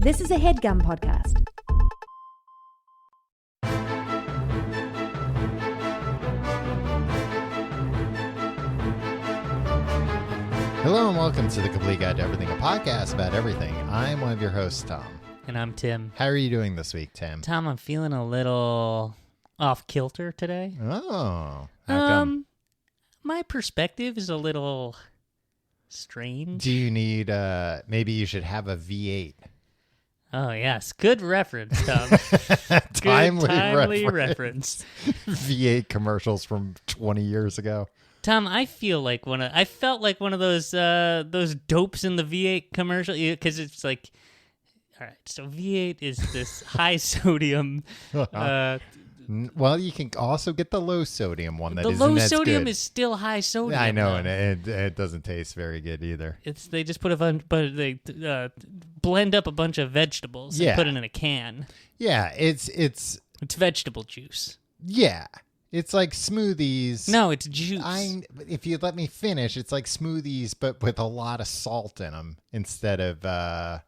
This is a HeadGum podcast. Hello and welcome to the Complete Guide to Everything, a podcast about everything. I'm one of your hosts, Tom. And I'm Tim. How are you doing this week, Tim? Tom, I'm feeling a little off kilter today. Oh, how come? My perspective is a little strange. Do you need, maybe you should have a V8. Oh, yes. Good reference, Tom. Timely reference. V8 commercials from 20 years ago. Tom, I felt like one of those dopes in the V8 commercial, because it's like, all right, so V8 is this high sodium. Well, you can also get the low sodium one. The low sodium is still high sodium. I know, though. and it doesn't taste very good either. They just put they blend up a bunch of vegetables and put it in a can. Yeah, it's vegetable juice. Yeah. It's like smoothies. No, it's juice. If you let me finish, it's like smoothies, but with a lot of salt in them instead of the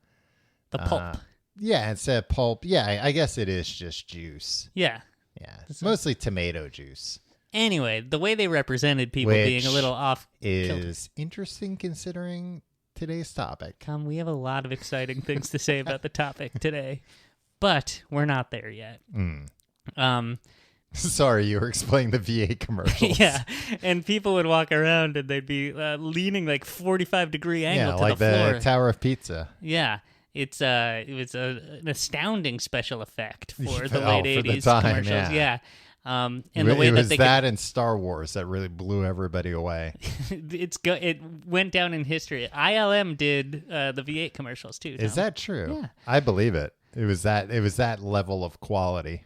pulp. Instead of pulp. Yeah, I guess it is just juice. Yeah. Yeah, it's mostly tomato juice. Anyway, the way they represented people being a little off is interesting considering today's topic. Tom, we have a lot of exciting things to say about the topic today, but we're not there yet. Sorry, you were explaining the V8 commercials. Yeah, and people would walk around and they'd be leaning like 45-degree angle to like the floor. the Tower of Pizza. Yeah, it was an astounding special effect for the late for 80s the time, commercials. Yeah. And the way it was that in Star Wars that really blew everybody away. It went down in history. ILM did the V8 commercials too. Tom. Is that true? Yeah, I believe it. It was that level of quality.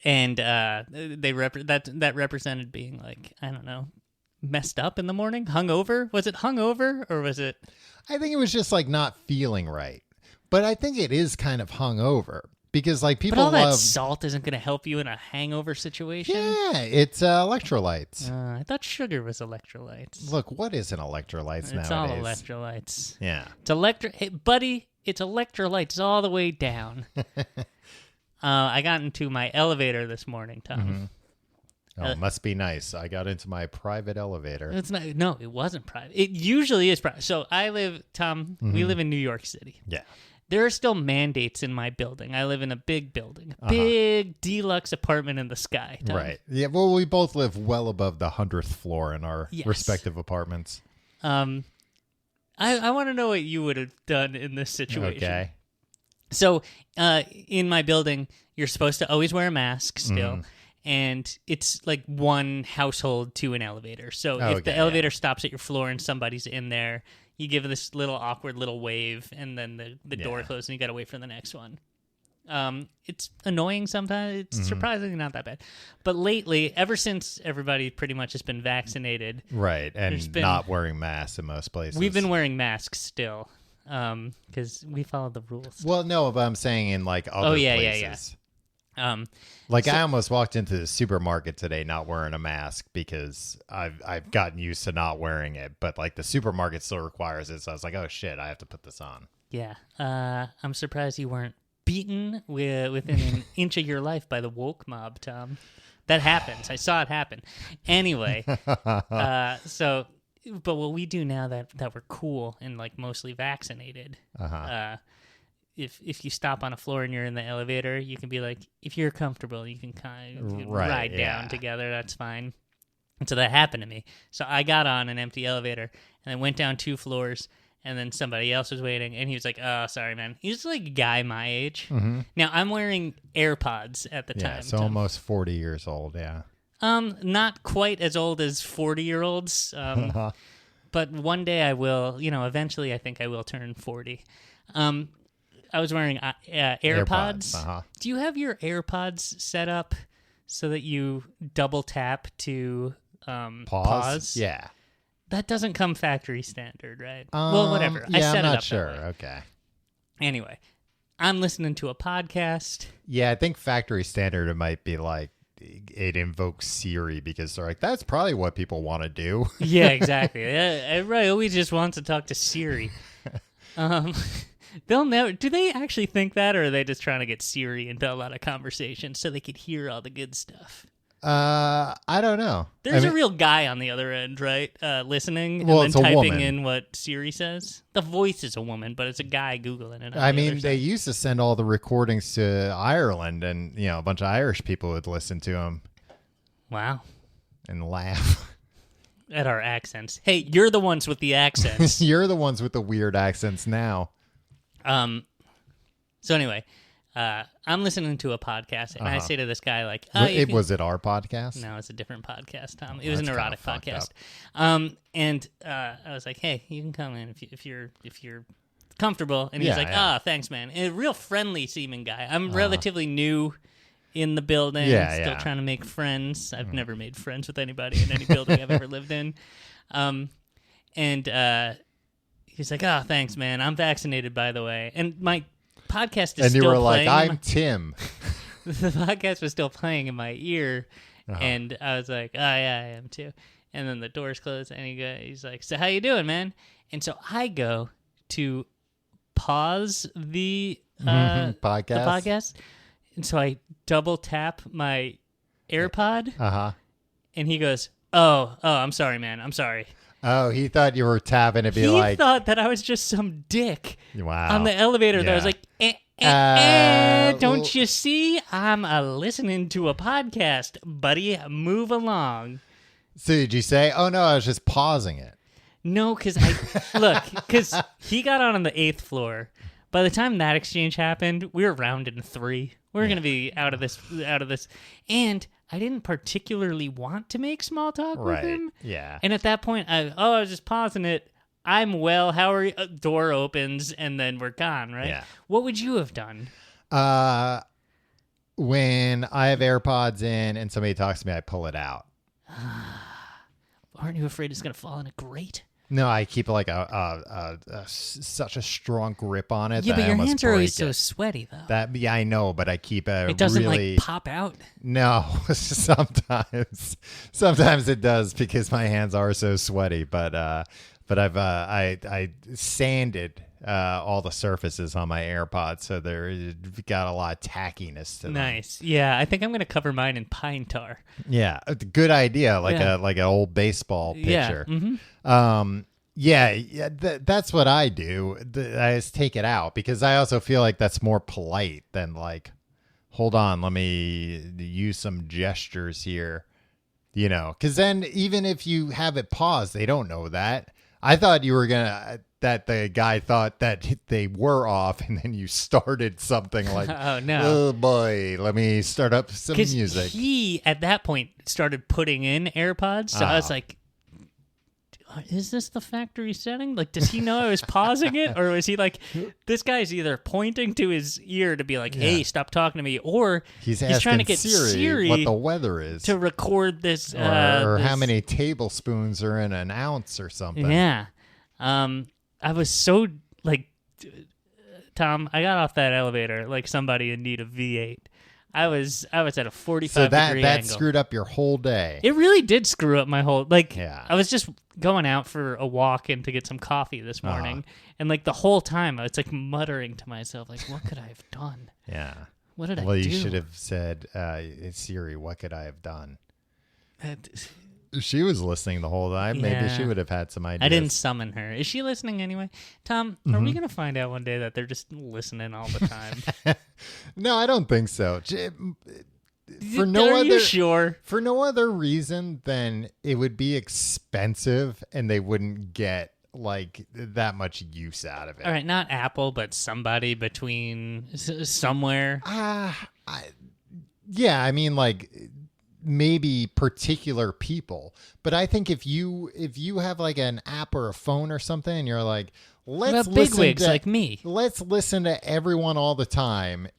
And that represented being like, I don't know, messed up in the morning, hungover. Was it hungover or was it? I think it was just like not feeling right. But I think it is kind of hungover because like people But all love that salt isn't going to help you in a hangover situation. Yeah, it's electrolytes. I thought sugar was electrolytes. Look, what is an electrolytes nowadays? It's all electrolytes. Yeah. It's Hey, buddy, it's electrolytes all the way down. I got into my elevator this morning, Tom. Mm-hmm. Oh, it must be nice. I got into my private elevator. It's not. No, it wasn't private. It usually is private. So I live, Tom. We live in New York City. Yeah. There are still mandates in my building. I live in a big building, big deluxe apartment in the sky. Tom. Right. Yeah. Well, we both live well above the 100th floor in our respective apartments. I want to know what you would have done in this situation. Okay. So, in my building, you're supposed to always wear a mask still, and it's like one household to an elevator. So if the elevator stops at your floor and somebody's in there, you give this little awkward little wave, and then the door closes, and you got to wait for the next one. It's annoying sometimes. It's surprisingly not that bad. But lately, ever since everybody pretty much has been vaccinated. Right, and not wearing masks in most places. We've been wearing masks still. Because we follow the rules. Well, no, but I'm saying in like other places. I almost walked into the supermarket today not wearing a mask because I've gotten used to not wearing it, but like the supermarket still requires it, so I was like, oh shit, I have to put this on. Yeah, I'm surprised you weren't beaten within an inch of your life by the woke mob, Tom. That happens. I saw it happen. Anyway, But what we do now that we're cool and like mostly vaccinated, if you stop on a floor and you're in the elevator, you can be like, if you're comfortable, you can kind of ride down together. That's fine. And so that happened to me. So I got on an empty elevator and I went down 2 floors, and then somebody else was waiting, and he was like, "Oh, sorry, man." He was like a guy my age. Now I'm wearing AirPods at the time. So almost 40 years old. Yeah. Not quite as old as 40-year-olds, but one day I will, eventually I think I will turn 40. I was wearing AirPods. Do you have your AirPods set up so that you double tap to pause? Yeah. That doesn't come factory standard, right? Well, whatever. Yeah, I set I'm it not up sure. That way. Okay. Anyway, I'm listening to a podcast. Yeah, I think factory standard, it might be like, it invokes Siri because they're like, that's probably what people want to do. Yeah, exactly. Everybody always just wants to talk to Siri. They'll never. Do they actually think that, or are they just trying to get Siri into a lot of conversations so they could hear all the good stuff? I don't know. There's a real guy on the other end, right? Listening and then typing in what Siri says. The voice is a woman, but it's a guy Googling it. I mean, they used to send all the recordings to Ireland, and a bunch of Irish people would listen to them. Wow. And laugh. At our accents. Hey, you're the ones with the accents. You're the ones with the weird accents now. So anyway, I'm listening to a podcast, and I say to this guy, like, was it our podcast? No, it's a different podcast, Tom. It was an erotic podcast. And I was like, hey, you can come in if you're comfortable. And he's like, thanks, man. And a real friendly seeming guy. I'm relatively new in the building, still trying to make friends. I've never made friends with anybody in any building I've ever lived in. And he's like, thanks, man. I'm vaccinated, by the way. And my podcast is still playing. And you were like, I'm Tim. The podcast was still playing in my ear, and I was like, yeah, I am too. And then the doors closed, and he's like, so how you doing, man? And so I go to pause the podcast. And so I double tap my AirPod, and he goes, "Oh, I'm sorry, man. I'm sorry." Oh, he thought you were tapping to be he thought that I was just some dick on the elevator. That I was like, don't you see? I'm listening to a podcast, buddy. Move along. So did you say, oh, no, I was just pausing it? No, because he got on the 8th floor. By the time that exchange happened, we were rounding 3. We're going to be out of this. And I didn't particularly want to make small talk with him. Yeah. And at that point, I was just pausing it. I'm well. How are you? Door opens, and then we're gone, right? Yeah. What would you have done? When I have AirPods in and somebody talks to me, I pull it out. Aren't you afraid it's going to fall in a grate? No, I keep like such a strong grip on it. Yeah, but your hands are always so sweaty, though. I know, but I keep it doesn't like pop out. No, sometimes it does because my hands are so sweaty. But I sanded all the surfaces on my AirPods, so they're got a lot of tackiness to them. Nice. Yeah, I think I'm going to cover mine in pine tar. Yeah, good idea. Like an old baseball pitcher. Yeah. Mm-hmm. That's what I do. I just take it out because I also feel like that's more polite than like, hold on, let me use some gestures here, because then even if you have it paused, they don't know that. I thought you were that the guy thought that they were off, and then you started something like, oh, no. Oh, boy, let me start up some music. He, at that point, started putting in AirPods, so I was like, is this the factory setting? Like, does he know I was pausing it? Or was he like, this guy's either pointing to his ear to be like, hey, stop talking to me, or he's trying to get Siri what the weather is to record this. Or how many tablespoons are in an ounce or something. Yeah. I was so, like, Tom, I got off that elevator like somebody in need of V8. I was at a 45 degree angle. So that screwed up your whole day. It really did screw up my whole, I was just going out for a walk and to get some coffee this morning. And like the whole time I was like muttering to myself, like, what could I have done? Yeah. What did I do? Well, you should have said, Siri, what could I have done? She was listening the whole time. Maybe she would have had some ideas. I didn't summon her. Is she listening anyway? Tom, are we going to find out one day that they're just listening all the time? No, I don't think so. For no other reason than it would be expensive and they wouldn't get like that much use out of it. All right, not Apple, but somebody between somewhere. Yeah, I mean like maybe particular people, but I think if you have like an app or a phone or something and you're like, let's listen to like me. Let's listen to everyone all the time.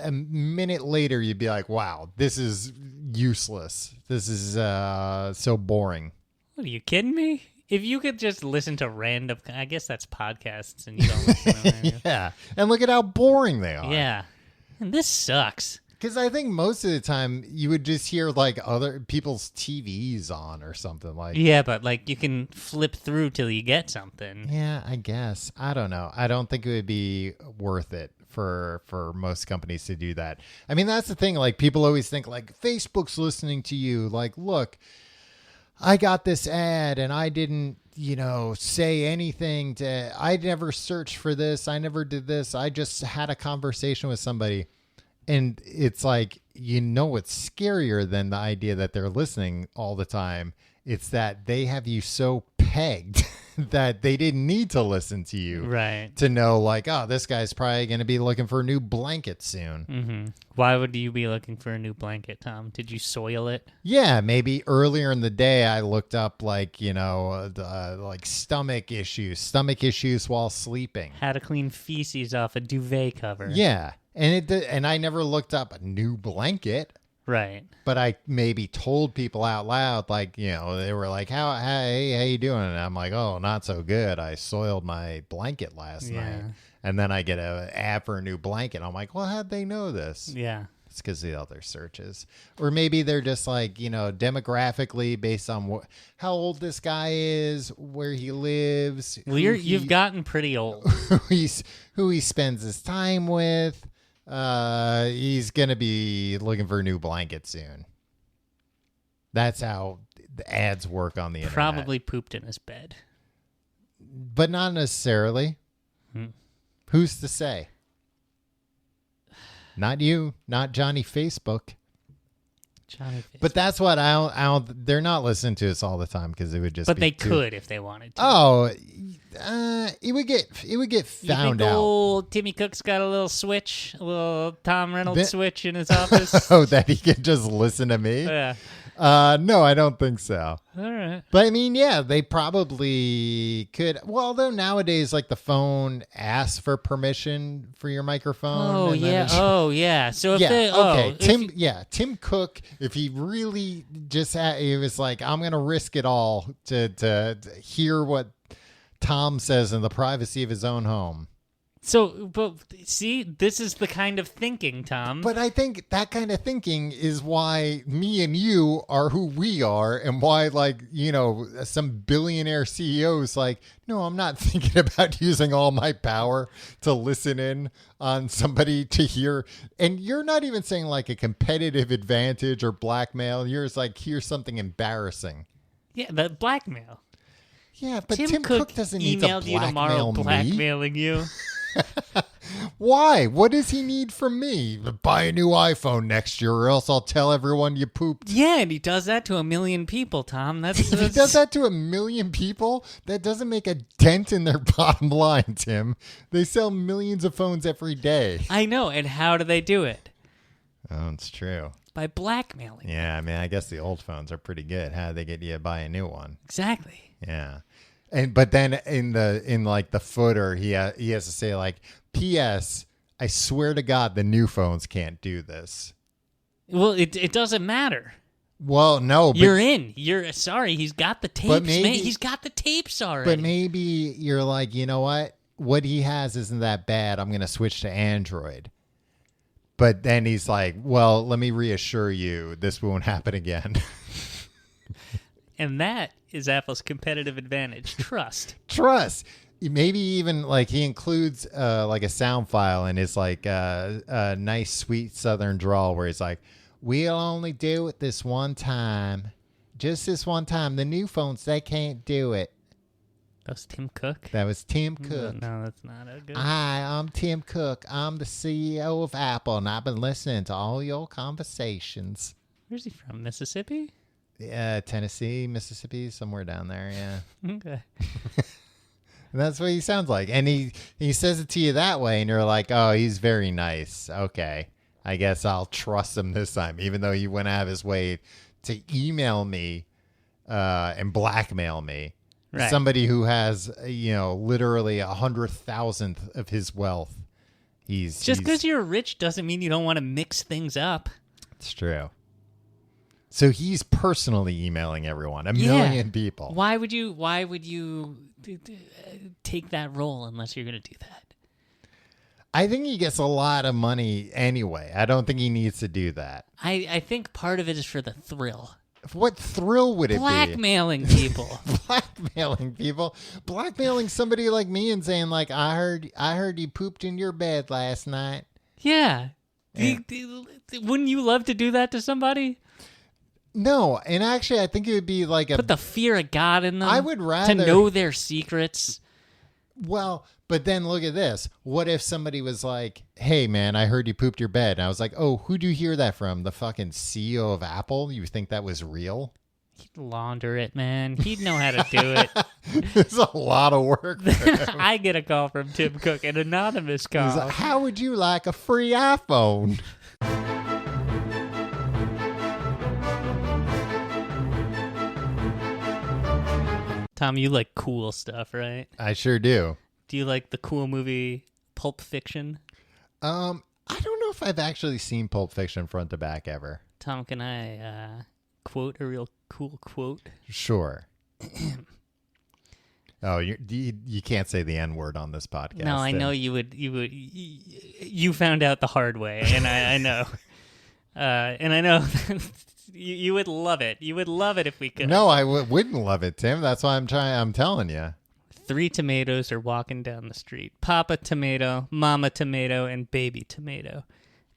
A minute later you'd be like, wow, this is useless. This is so boring. What, are you kidding me? If you could just listen to random, I guess that's podcasts and you don't listen to them. Yeah. And look at how boring they are. Yeah. And this sucks. Because I think most of the time you would just hear like other people's TVs on or something like. Yeah, but like you can flip through till you get something. Yeah, I guess. I don't know. I don't think it would be worth it for most companies to do that. I mean, that's the thing. Like people always think like Facebook's listening to you. Like, look, I got this ad and I didn't, say anything I never searched for this. I never did this. I just had a conversation with somebody. And it's like, what's scarier than the idea that they're listening all the time? It's that they have you so pegged that they didn't need to listen to you. Right. To know like, oh, this guy's probably going to be looking for a new blanket soon. Mm-hmm. Why would you be looking for a new blanket, Tom? Did you soil it? Yeah, maybe earlier in the day I looked up like, like stomach issues while sleeping. How to clean feces off a duvet cover. Yeah. And I never looked up a new blanket. Right. But I maybe told people out loud, like, they were like, hey, how you doing? And I'm like, oh, not so good. I soiled my blanket last night. And then I get an ad for a new blanket. I'm like, well, how'd they know this? Yeah. It's because of the other searches. Or maybe they're just like, demographically based on how old this guy is, where he lives. Well, you've gotten pretty old. Who he spends his time with. He's going to be looking for a new blanket soon. That's how the ads work on the internet. Probably pooped in his bed. But not necessarily. Who's to say? Not you, not Johnny Facebook. But that's what I don't. They're not listening to us all the time because it would just. But they could if they wanted to. Oh, it would get found out. Old Timmy Cook's got a little switch, a little Tom Reynolds switch in his office. Oh, that he can just listen to me. Yeah. No, I don't think so. All right. But I mean, yeah, they probably could. Well, although nowadays, like the phone asks for permission for your microphone. Oh yeah. Oh yeah. So if Tim Cook, if he really just he was like, I'm gonna risk it all to hear what Tom says in the privacy of his own home. So, but see, this is the kind of thinking, Tom. But I think that kind of thinking is why me and you are who we are, and why, like, some billionaire CEOs, like, no, I'm not thinking about using all my power to listen in on somebody to hear. And you're not even saying like a competitive advantage or blackmail. You're just like, here's something embarrassing. Yeah, the blackmail. Yeah, but Tim Cook doesn't need to blackmail you tomorrow, me. blackmailing you. Why? What does he need from me? Buy a new iPhone next year or else I'll tell everyone you pooped. Yeah, and he does that to a million people, Tom. If he does that to a million people, that doesn't make a dent in their bottom line, Tim. They sell millions of phones every day. I know, and how do they do it? Oh, it's true. By blackmailing. Yeah, I mean, I guess the old phones are pretty good. How do they get you to buy a new one? Exactly. Yeah. But then in the footer, he has to say like, P.S. I swear to God, the new phones can't do this. Well, it doesn't matter. Well, no, but you're in. You're sorry. He's got the tapes. He's got the tapes already. But maybe you're like, you know what? What he has isn't that bad. I'm going to switch to Android. But then he's like, well, let me reassure you, this won't happen again. And that is Apple's competitive advantage. Trust. Maybe even like he includes like a sound file in his like a nice sweet southern drawl where he's like, we'll only do it this one time. Just this one time. The new phones, they can't do it. That was Tim Cook? That was Tim Cook. No, that's not a good. Hi, I'm Tim Cook. I'm the CEO of Apple, and I've been listening to all your conversations. Where's he from? Mississippi? Yeah, Tennessee, Mississippi, somewhere down there, yeah. Okay. And that's what he sounds like. And he says it to you that way, and you're like, oh, he's very nice. Okay. I guess I'll trust him this time, even though he went out of his way to email me and blackmail me. Right. Somebody who has, literally 100,000th of his wealth. Just because you're rich doesn't mean you don't want to mix things up. It's true. So he's personally emailing everyone, a million people. Why would you take that role unless you're going to do that? I think he gets a lot of money anyway. I don't think he needs to do that. I think part of it is for the thrill. What thrill would it be? Blackmailing people. Blackmailing people. Blackmailing somebody like me and saying, like, I heard you pooped in your bed last night. Yeah. Wouldn't you love to do that to somebody? No, and actually I think it would be like put the fear of God in them. I would rather to know their secrets. Well, but then look at this. What if somebody was like, hey, man, I heard you pooped your bed. And I was like, oh, who'd you hear that from? The fucking CEO of Apple? You think that was real? He'd launder it, man. He'd know how to do it. It's a lot of work for him. I get a call from Tim Cook, an anonymous call. Like, how would you like a free iPhone? Tom, you like cool stuff, right? I sure do. Do you like the cool movie Pulp Fiction? I don't know if I've actually seen Pulp Fiction front to back ever. Tom, can I quote a real cool quote? Sure. Oh, you can't say the N-word on this podcast. No, I know you would. You found out the hard way, and I know. And I know you would love it. You would love it if we could. No, I wouldn't love it, Tim. That's why I'm telling you. 3 tomatoes are walking down the street. Papa tomato, mama tomato, and baby tomato.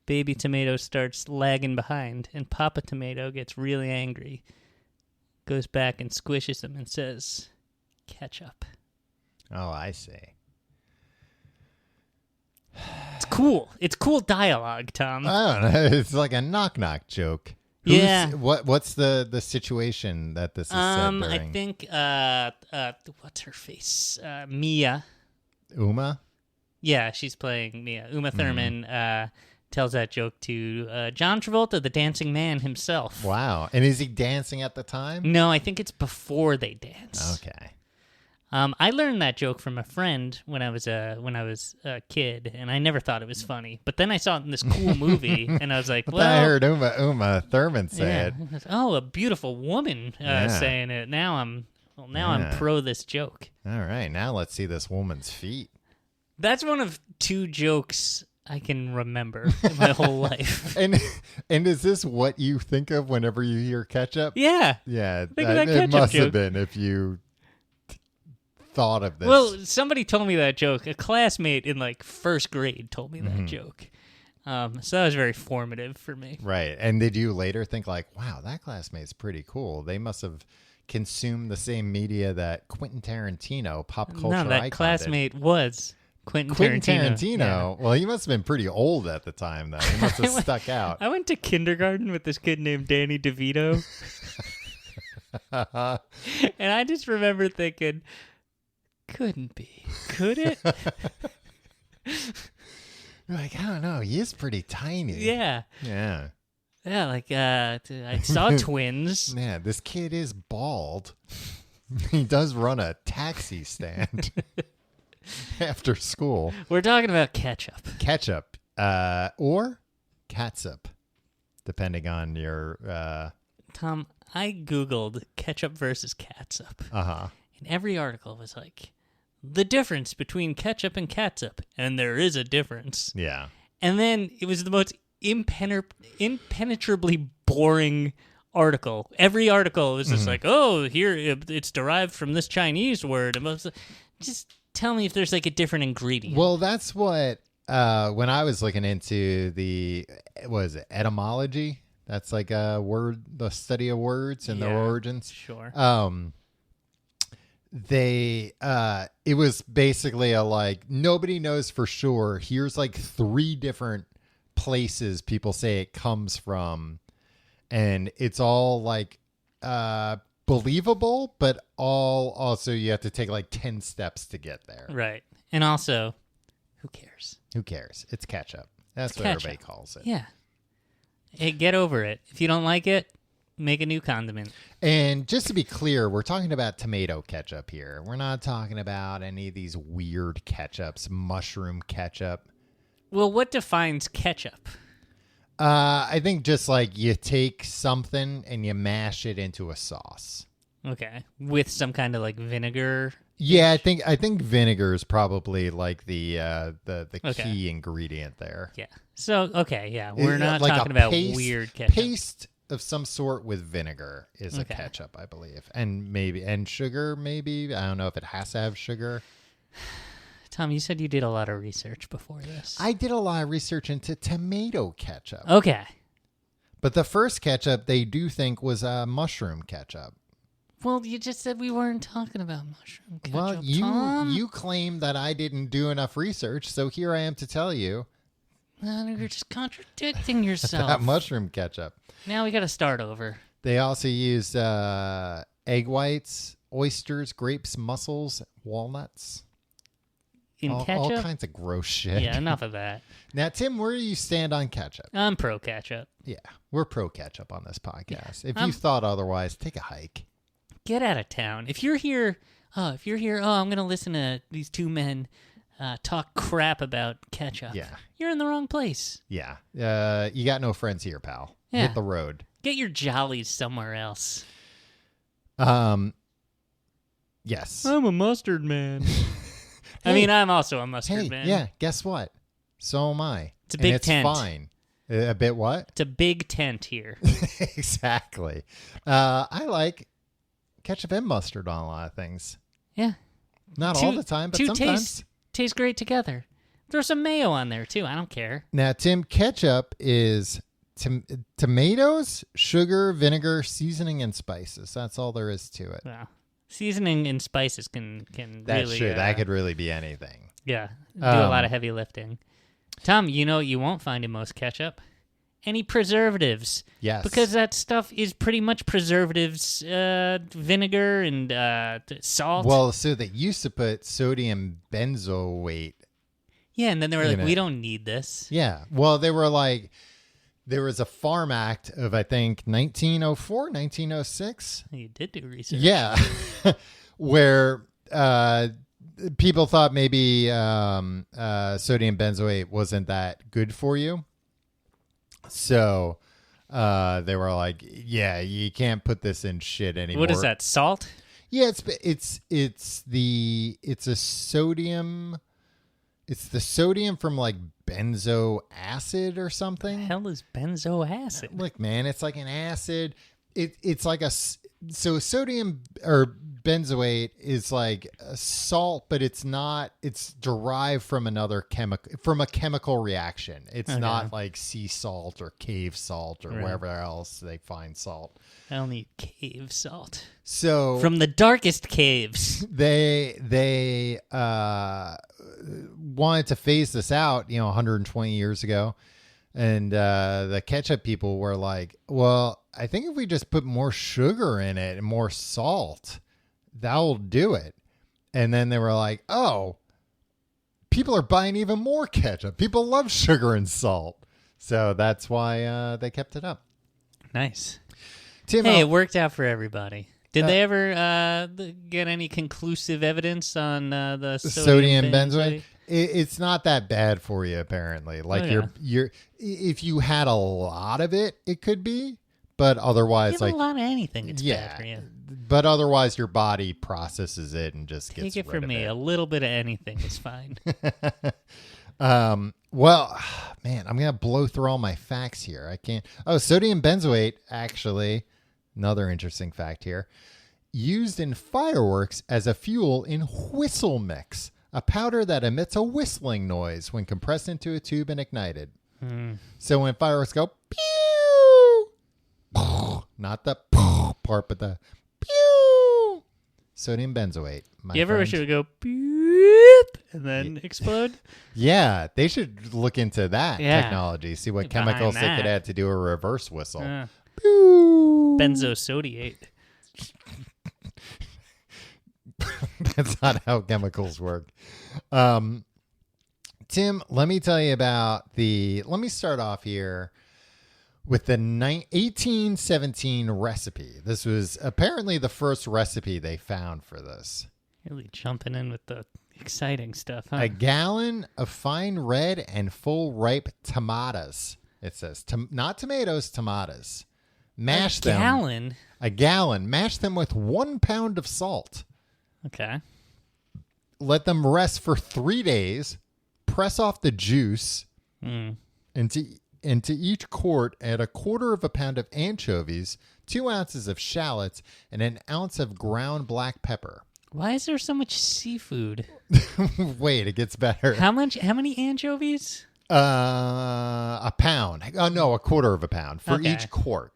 Baby tomato starts lagging behind, and Papa tomato gets really angry. Goes back and squishes him and says, ketchup. Oh, I see. It's cool. It's cool dialogue, Tom. I don't know. It's like a knock-knock joke. Yeah. What's the situation that this is said during? I think what's her face? Mia. Uma? Yeah, she's playing Mia. Uma Thurman tells that joke to John Travolta, the dancing man himself. Wow. And is he dancing at the time? No, I think it's before they dance. Okay. I learned that joke from a friend when I was a kid, and I never thought it was funny. But then I saw it in this cool movie, and I was like, "Well." I heard Uma Thurman say it. Oh, a beautiful woman saying it. Now I'm pro this joke. All right, now let's see this woman's feet. That's one of 2 jokes I can remember in my whole life. And is this what you think of whenever you hear ketchup? Yeah. Yeah. Think of that it ketchup must joke. have been if you thought of this. Well, somebody told me that joke. A classmate in like first grade told me that joke. So that was very formative for me. Right. And did you later think like, wow, that classmate's pretty cool. They must have consumed the same media that Quentin Tarantino, pop culture icon, that classmate was Quentin Tarantino. Yeah. Well, he must have been pretty old at the time, though. He must have stuck out. I went to kindergarten with this kid named Danny DeVito. And I just remember thinking, couldn't be. Could it? You're like, I don't know. He is pretty tiny. Yeah. Yeah. Yeah, like I saw twins. Yeah, this kid is bald. He does run a taxi stand after school. We're talking about ketchup. Ketchup. Or catsup, depending on your... Tom, I Googled ketchup versus catsup. Uh-huh. And every article was like, the difference between ketchup and catsup. And there is a difference. Yeah. And then it was the most impenetrably boring article. Every article was just like, oh, here, it's derived from this Chinese word. And just tell me if there's like a different ingredient. Well, that's what, when I was looking into etymology? That's like a word, the study of words and their origins. Sure. It was basically nobody knows for sure. Here's like 3 different places people say it comes from, and it's all like believable, but also you have to take like 10 steps to get there. Right. And also, who cares? Who cares? It's ketchup. That's what ketchup. Everybody calls it. Yeah. Hey, get over it. If you don't like it, make a new condiment. And just to be clear, we're talking about tomato ketchup here. We're not talking about any of these weird ketchups, mushroom ketchup. Well, what defines ketchup? I think just like you take something and you mash it into a sauce. Okay. With some kind of like vinegar Yeah, I think vinegar is probably like the Okay. key ingredient there. Yeah. So we're not like talking about paste, weird ketchup. Paste of some sort with vinegar is a ketchup, I believe, and sugar. Maybe I don't know if it has to have sugar. Tom, you said you did a lot of research before this. I did a lot of research into tomato ketchup. Okay. But the first ketchup they do think was mushroom ketchup. Well, you just said we weren't talking about mushroom ketchup. Well, you claim that I didn't do enough research, so here I am to tell you. You're just contradicting yourself. About mushroom ketchup. Now we got to start over. They also used egg whites, oysters, grapes, mussels, walnuts. Ketchup? All kinds of gross shit. Yeah, enough of that. Now, Tim, where do you stand on ketchup? I'm pro ketchup. Yeah, we're pro ketchup on this podcast. If you thought otherwise, take a hike. Get out of town. If you're here, I'm going to listen to these two men talk crap about ketchup. Yeah. You're in the wrong place. Yeah. You got no friends here, pal. Yeah. Hit the road. Get your jollies somewhere else. Yes. I'm a mustard man. I mean, I'm also a mustard man. Yeah, guess what? So am I. It's a big tent. It's fine. A bit what? It's a big tent here. Exactly. I like ketchup and mustard on a lot of things. Yeah. Not all the time, but sometimes. Taste great together. Throw some mayo on there, too. I don't care. Now, Tim, ketchup is tomatoes, sugar, vinegar, seasoning, and spices. That's all there is to it. Wow. Seasoning and spices can That's really... true. That could really be anything. Yeah. Do a lot of heavy lifting. Tom, you know what you won't find in most ketchup? Any preservatives. Yes. Because that stuff is pretty much preservatives, vinegar and salt. Well, so they used to put sodium benzoate. Yeah, and then they were like, we don't need this. Yeah. Well, they were like, there was a Farm Act of, I think, 1904, 1906. You did do research. Yeah. Where people thought maybe sodium benzoate wasn't that good for you. So they were like, yeah, you can't put this in shit anymore. What is that, salt? Yeah, it's a sodium. It's the sodium from like benzo acid or something. What the hell is benzo acid? Look, man, it's like an acid. It's like so sodium or benzoate is like a salt, but it's not. It's derived from a chemical reaction. It's not like sea salt or cave salt or wherever else they find salt. I only cave salt. So from the darkest caves, they wanted to phase this out, 120 years ago. And the ketchup people were like, well, I think if we just put more sugar in it and more salt, that'll do it. And then they were like, oh, people are buying even more ketchup. People love sugar and salt. So that's why they kept it up. Nice. Tim, hey, it worked out for everybody. Did they ever get any conclusive evidence on the sodium benzoate? It's not that bad for you, apparently. Like you're if you had a lot of it, it could be, but otherwise, you have a lot of anything, it's bad for you. But otherwise, your body processes it and just gets rid of it. Take it from me, a little bit of anything is fine. Well, man, I'm gonna blow through all my facts here. I can't. Oh, sodium benzoate, actually, another interesting fact here, used in fireworks as a fuel in whistle mix. A powder that emits a whistling noise when compressed into a tube and ignited. So when fireworks go, pew, not the part, but the pew, sodium benzoate. You ever wish it would go beep and then explode? Yeah, they should look into that technology. See what chemicals they could add to do a reverse whistle. Pew. Benzosodiate. That's not how chemicals work. Tim, let me tell you about let me start off here with the 1817 recipe. This was apparently the first recipe they found for this. Really jumping in with the exciting stuff, huh? A gallon of fine red and full ripe tomatoes. It says, not tomatoes, tomatoes. Mash them. A gallon? Mash them with 1 pound of salt. Okay. let them rest for 3 days. Press off the juice. Into each quart, add 1/4 pound of anchovies, 2 ounces of shallots, and 1 ounce of ground black pepper. Why is there so much seafood? Wait, it gets better. How many anchovies? 1 pound. Oh no, 1/4 pound for each quart.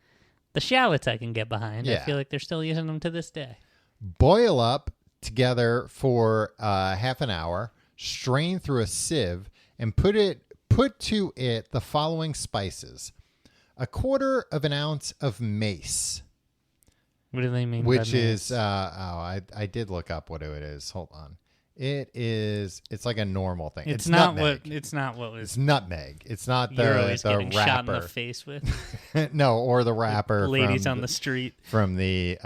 The shallots I can get behind. Yeah. I feel like they're still using them to this day. Boil up together for half an hour. Strain through a sieve and put to it the following spices: 1/4 ounce of mace. What do they mean? Which is I did look up what it is. Hold on. It's like a normal thing. It's not nutmeg. It's nutmeg. It's not the You're always the getting wrapper. shot in the face with. No, or the rapper. Ladies on the street from the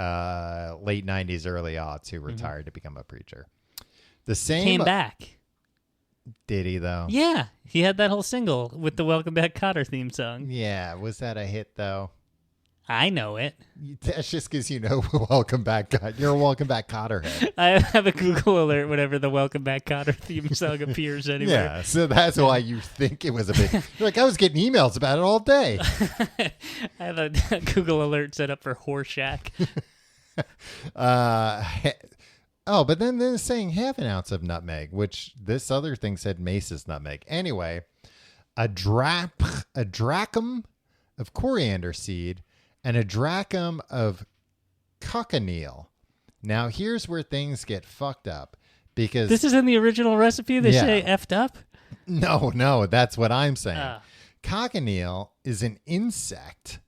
late 90s, early aughts who retired to become a preacher. The same came back. Did he though? Yeah, he had that whole single with the Welcome Back Kotter theme song. Yeah, was that a hit though? I know it. That's just because you know Welcome Back. You're a Welcome Back Cotterhead. I have a Google alert whenever the Welcome Back Kotter theme song appears anywhere. Yeah, so that's why you think it was a big... You're like, I was getting emails about it all day. I have a Google alert set up for Horseshack. But then they're saying 1/2 ounce of nutmeg, which this other thing said Mace's nutmeg. Anyway, a drachm of coriander seed, and a drachm of cochineal. Now, here's where things get fucked up because this is in the original recipe. They say effed up. No, that's what I'm saying. Cochineal is an insect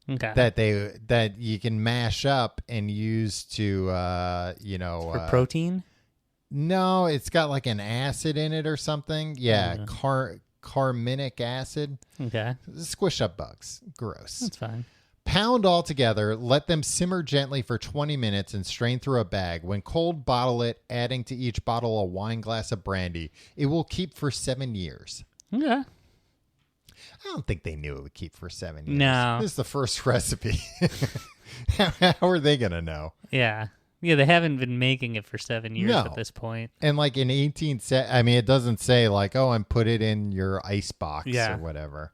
that you can mash up and use to for protein. No, it's got like an acid in it or something. Yeah, carminic acid. Okay. Squish up bugs. Gross. That's fine. Pound all together. Let them simmer gently for 20 minutes and strain through a bag. When cold, bottle it, adding to each bottle a wine glass of brandy. It will keep for 7 years. Okay. I don't think they knew it would keep for 7 years. No. This is the first recipe. How are they going to know? Yeah. Yeah, they haven't been making it for 7 years at this point. And like in 18, it doesn't say like, and put it in your ice box or whatever.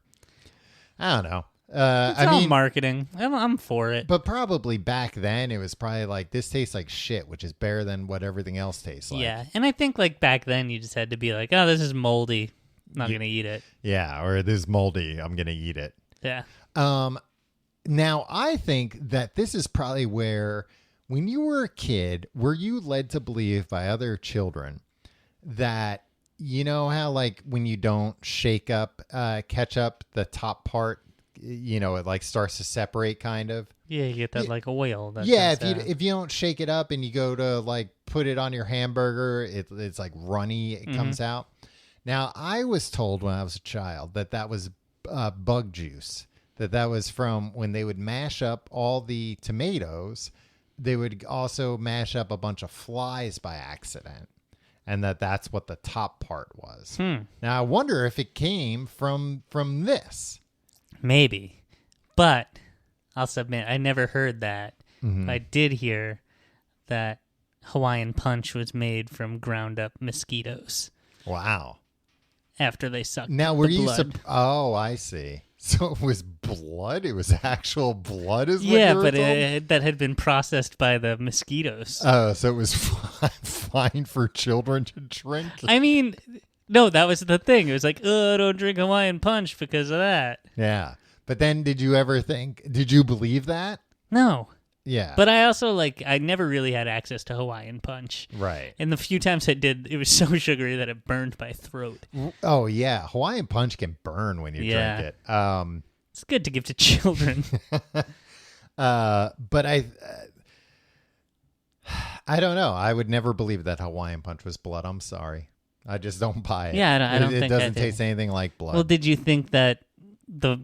I don't know. It's all marketing. I'm for it. But probably back then it was probably like, this tastes like shit, which is better than what everything else tastes like. Yeah, and I think like back then you just had to be like, oh, this is moldy. I'm not going to eat it. Yeah, or this is moldy. I'm going to eat it. Yeah. Now, I think that this is probably where... When you were a kid, were you led to believe by other children that, you know how like when you don't shake up ketchup, the top part, it like starts to separate kind of? Yeah, you get that like oil. If you don't shake it up and you go to like put it on your hamburger, it's like runny, it comes out. Now, I was told when I was a child that was bug juice, that was from when they would mash up all the tomatoes. They would also mash up a bunch of flies by accident, and that's what the top part was. Now, I wonder if it came from this. Maybe, but I'll submit I never heard that. I did hear that Hawaiian Punch was made from ground up mosquitoes. Wow. After they sucked now, were the you? blood. Oh, I see. So it was blood? It was actual blood is what you were told? That had been processed by the mosquitoes. Oh, so it was fine for children to drink? I mean, no, that was the thing. It was like, don't drink Hawaiian Punch because of that. Yeah. But then did you believe that? No. Yeah. But I also, I never really had access to Hawaiian Punch. Right. And the few times I did, it was so sugary that it burned my throat. Oh, yeah. Hawaiian Punch can burn when you drink it. It's good to give to children. But I don't know. I would never believe that Hawaiian Punch was blood. I'm sorry. I just don't buy it. Yeah, I don't think it doesn't taste anything like blood. Well, did you think that the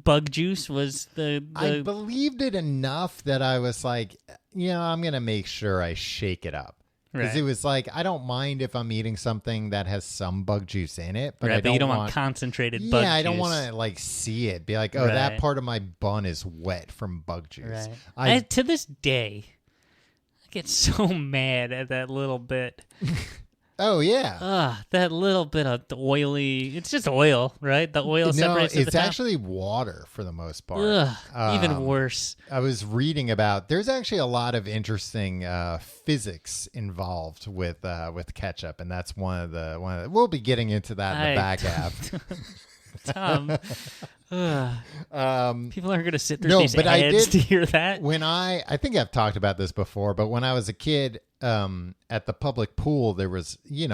bug juice was the... I believed it enough that I was like, I'm going to make sure I shake it up. Because it was like, I don't mind if I'm eating something that has some bug juice in it, but I don't you don't want concentrated bug juice. Yeah, I don't want to see it. Be like, that part of my bun is wet from bug juice. Right. To this day, get so mad at that little bit. Oh, yeah. That little bit of the oily. It's just oil, right? The oil separates at the top. It's actually water for the most part. Even worse. I was reading about, there's actually a lot of interesting physics involved with ketchup, and that's one of the we'll be getting into that in the back half. Tom, people aren't going to sit through these ads to hear that. When I think I've talked about this before, but when I was a kid, at the public pool, there was, it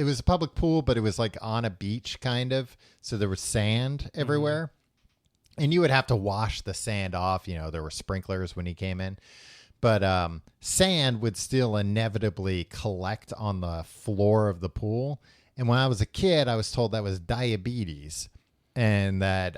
was a public pool, but it was like on a beach kind of. So there was sand everywhere, and you would have to wash the sand off. There were sprinklers when he came in, but sand would still inevitably collect on the floor of the pool. And when I was a kid, I was told that was diabetes, and that,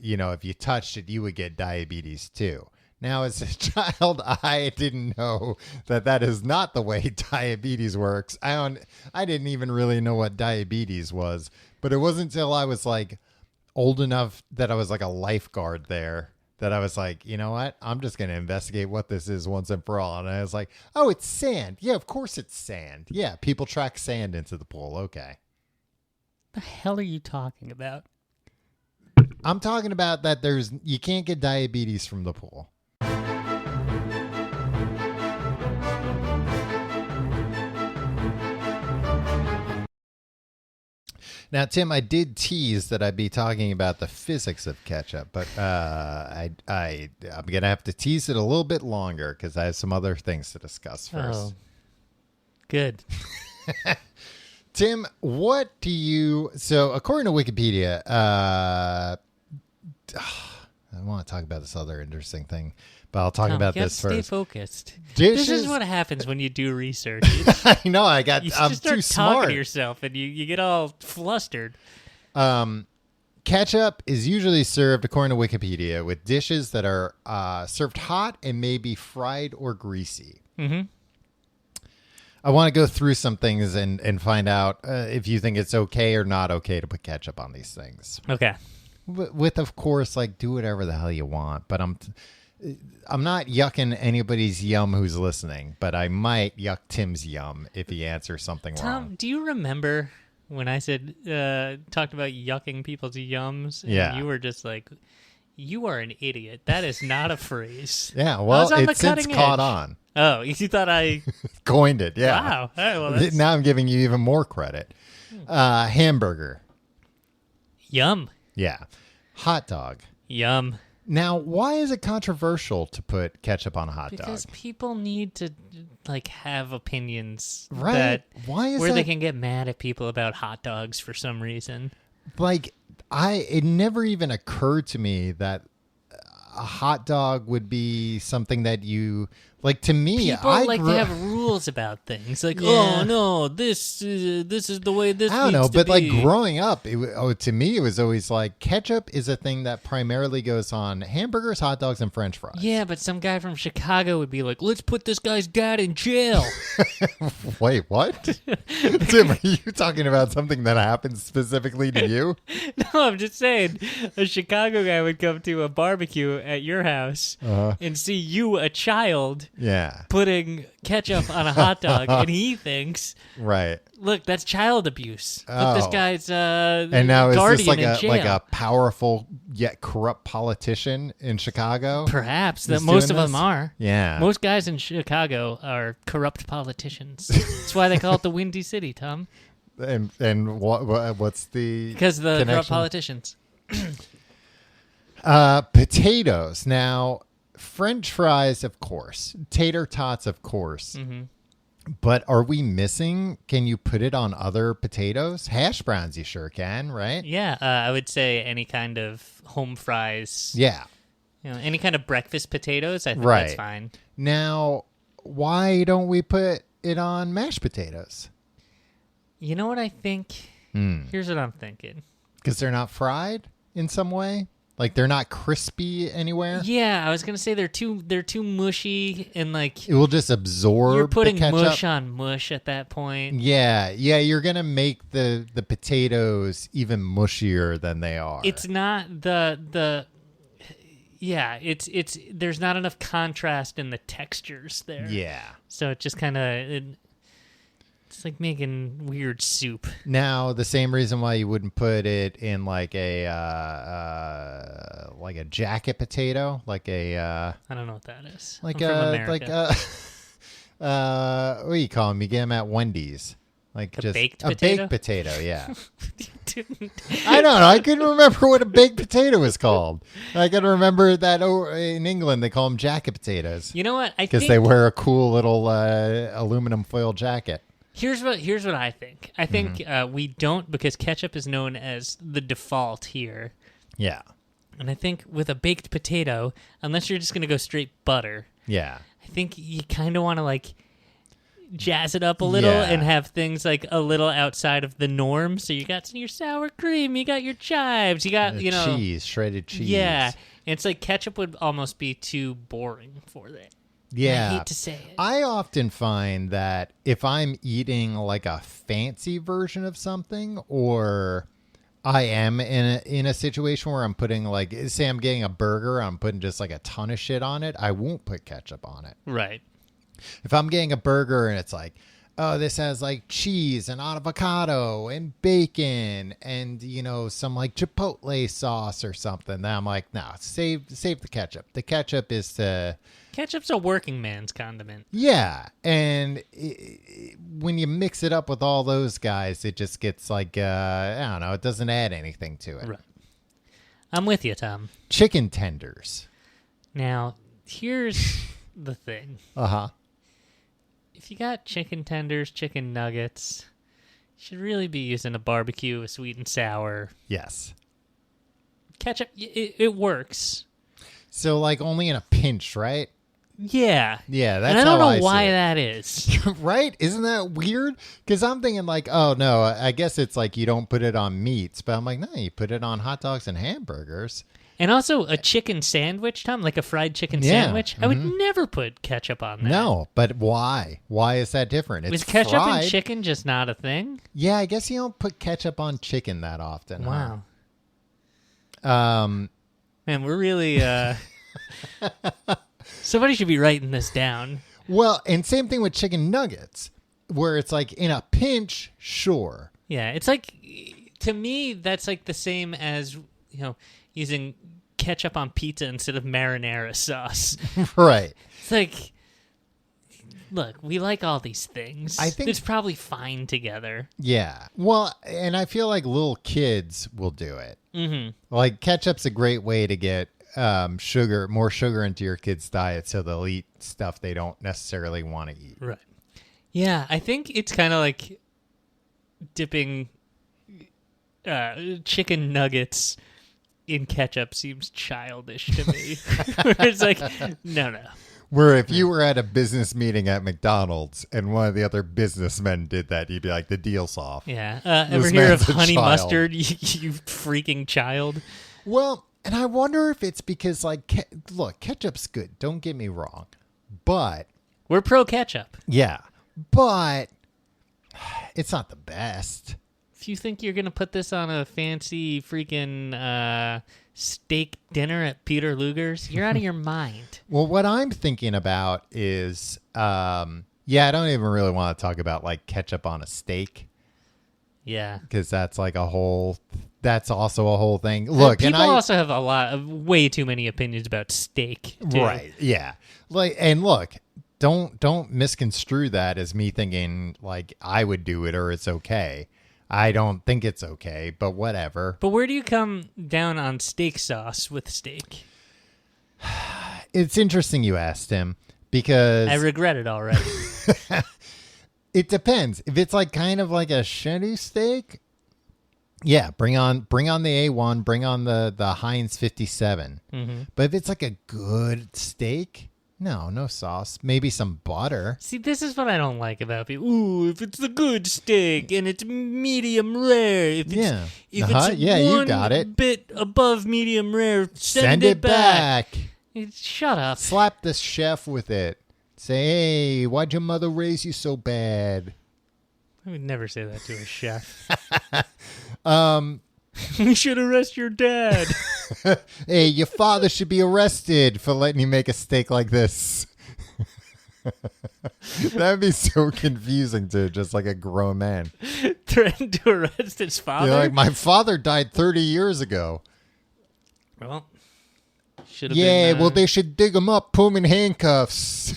if you touched it, you would get diabetes too. Now, as a child, I didn't know that is not the way diabetes works. I didn't even really know what diabetes was, but it wasn't until I was like old enough that I was like a lifeguard there that I was like, you know what? I'm just going to investigate what this is once and for all. And I was like, oh, it's sand. Yeah, of course it's sand. Yeah, people track sand into the pool. Okay. The hell are you talking about? I'm talking about that you can't get diabetes from the pool. Now, Tim, I did tease that I'd be talking about the physics of ketchup, but I'm going to have to tease it a little bit longer because I have some other things to discuss first. Oh, good. Tim, so according to Wikipedia, I want to talk about this other interesting thing, but I'll talk about this first. Stay focused. This is what happens when you do research. I know. I'm just too start smart. Talking to yourself, and you get all flustered. Ketchup is usually served, according to Wikipedia, with dishes that are served hot and may be fried or greasy. Mm-hmm. I want to go through some things and find out if you think it's okay or not okay to put ketchup on these things. Okay. With, of course, like, do whatever the hell you want, but I'm not yucking anybody's yum who's listening, but I might yuck Tim's yum if he answers something wrong. Tom, do you remember when I said talked about yucking people's yums? And yeah. You were just like, you are an idiot. That is not a phrase. Yeah, well, it's since caught on. Oh, you thought I coined it? Yeah. Wow. All right, well, now I'm giving you even more credit. Hamburger. Yum. Yeah. Hot dog. Yum. Now, why is it controversial to put ketchup on a hot dog? Because people need to have opinions, right? Why is where they can get mad at people about hot dogs for some reason? It never even occurred to me that a hot dog would be something that you like. To me, people to have rules about things. Like, oh no, this is the way this. I don't know, but like growing up, to me, it was always like ketchup is a thing that primarily goes on hamburgers, hot dogs, and French fries. Yeah, but some guy from Chicago would be like, "Let's put this guy's dad in jail." Wait, what? Tim, are you talking about something that happened specifically to you? No, I'm just saying, a Chicago guy would come to a barbecue at your house and see you, a child. Yeah. Putting ketchup on a hot dog, and he thinks, right. Look, that's child abuse. Put this guy's and now is this like a powerful yet corrupt politician in Chicago? Perhaps that most of them are. Yeah. Most guys in Chicago are corrupt politicians. That's why they call it the Windy City, Tom. And what's the because the connection? corrupt politicians. Potatoes now. French fries, of course. Tater tots, of course. Mm-hmm. But are we missing? Can you put it on other potatoes? Hash browns, you sure can, right? Yeah, I would say any kind of home fries. Yeah. Any kind of breakfast potatoes, I think that's fine. Now, why don't we put it on mashed potatoes? You know what I think? Here's what I'm thinking. Because they're not fried in some way? Like they're not crispy anywhere? Yeah, I was gonna say they're too mushy and like it will just absorb. You're putting the ketchup. mush on mush at that point. Yeah, you're gonna make the potatoes even mushier than they are. It's not the Yeah, it's there's not enough contrast in the textures there. Yeah. So it just kind of it's like making weird soup. Now, the same reason why you wouldn't put it in like a jacket potato, like a I don't know what that is. Like I'm from America. What do you call them? You get them at Wendy's. Like just baked a potato? baked potato, yeah. I don't know. I couldn't remember what a baked potato was called. I got to remember that in England they call them jacket potatoes. You know what? Because they wear a cool little aluminum foil jacket. Here's what I think. I think we don't, because ketchup is known as the default here. Yeah. And I think with a baked potato, unless you're just going to go straight butter, yeah, I think you kind of want to like jazz it up a little and have things like a little outside of the norm. So you got your sour cream, you got your chives, you got cheese, shredded cheese. Yeah, and it's like ketchup would almost be too boring for that. Yeah, I hate to say it. I often find that if I'm eating like a fancy version of something, or I am in a situation where I'm putting like, say I'm getting a burger, I'm putting just like a ton of shit on it, I won't put ketchup on it. Right. If I'm getting a burger and it's like, oh, this has like cheese and avocado and bacon and, some like chipotle sauce or something, then I'm like, no, save the ketchup. The ketchup is Ketchup's a working man's condiment. Yeah, and when you mix it up with all those guys, it just gets like, I don't know, it doesn't add anything to it. Right. I'm with you, Tom. Chicken tenders. Now, here's the thing. Uh-huh. If you got chicken tenders, chicken nuggets, you should really be using a barbecue, a sweet and sour. Yes. Ketchup, it works. So, like, only in a pinch, right? Yeah. Yeah, that's and I don't how know why that is. Right? Isn't that weird? Because I'm thinking like, oh, no, I guess it's like you don't put it on meats. But I'm like, no, you put it on hot dogs and hamburgers. And also a chicken sandwich, Tom, like a fried chicken sandwich. I would never put ketchup on that. No, but why? Why is that different? Was ketchup and chicken just not a thing? Yeah, I guess you don't put ketchup on chicken that often. Wow. Huh? Man, we're really... Somebody should be writing this down. Well, and same thing with chicken nuggets, where it's like in a pinch, sure. Yeah, it's like, to me, that's like the same as, using ketchup on pizza instead of marinara sauce. Right. It's like, look, we like all these things. I think it's probably fine together. Yeah. Well, and I feel like little kids will do it. Mm-hmm. Like ketchup's a great way to get more sugar into your kids' diet, so they'll eat stuff they don't necessarily want to eat. Right. Yeah, I think it's kind of like dipping chicken nuggets in ketchup seems childish to me. Where it's like, no. Where if you were at a business meeting at McDonald's and one of the other businessmen did that, you'd be like, the deal's off. Yeah. Ever hear of honey mustard, you freaking child? Well, and I wonder if it's because, like, look, ketchup's good. Don't get me wrong. But we're pro ketchup. Yeah. But it's not the best. If you think you're going to put this on a fancy freaking steak dinner at Peter Luger's, you're out of your mind. Well, what I'm thinking about is, I don't even really want to talk about, like, ketchup on a steak. Yeah. Because that's like that's also a whole thing. Look, people also have way too many opinions about steak, too. Right. Yeah. Like, and look, don't misconstrue that as me thinking like I would do it or it's okay. I don't think it's okay, but whatever. But where do you come down on steak sauce with steak? It's interesting you asked him because I regret it already. It depends. If it's like kind of like a shitty steak, yeah, bring on the A1, bring on the Heinz 57. Mm-hmm. But if it's like a good steak, no sauce. Maybe some butter. See, this is what I don't like about people. Ooh, if it's a good steak and it's medium rare, if it's one you got it. Bit above medium rare, send it back. Shut up. Slap the chef with it. Say, hey, why'd your mother raise you so bad? I would never say that to a chef. We should arrest your dad. Hey, your father should be arrested for letting you make a steak like this. That'd be so confusing to just like a grown man. Threatened to arrest his father? You're like, my father died 30 years ago. Well, should have been... well, they should dig him up, put him in handcuffs.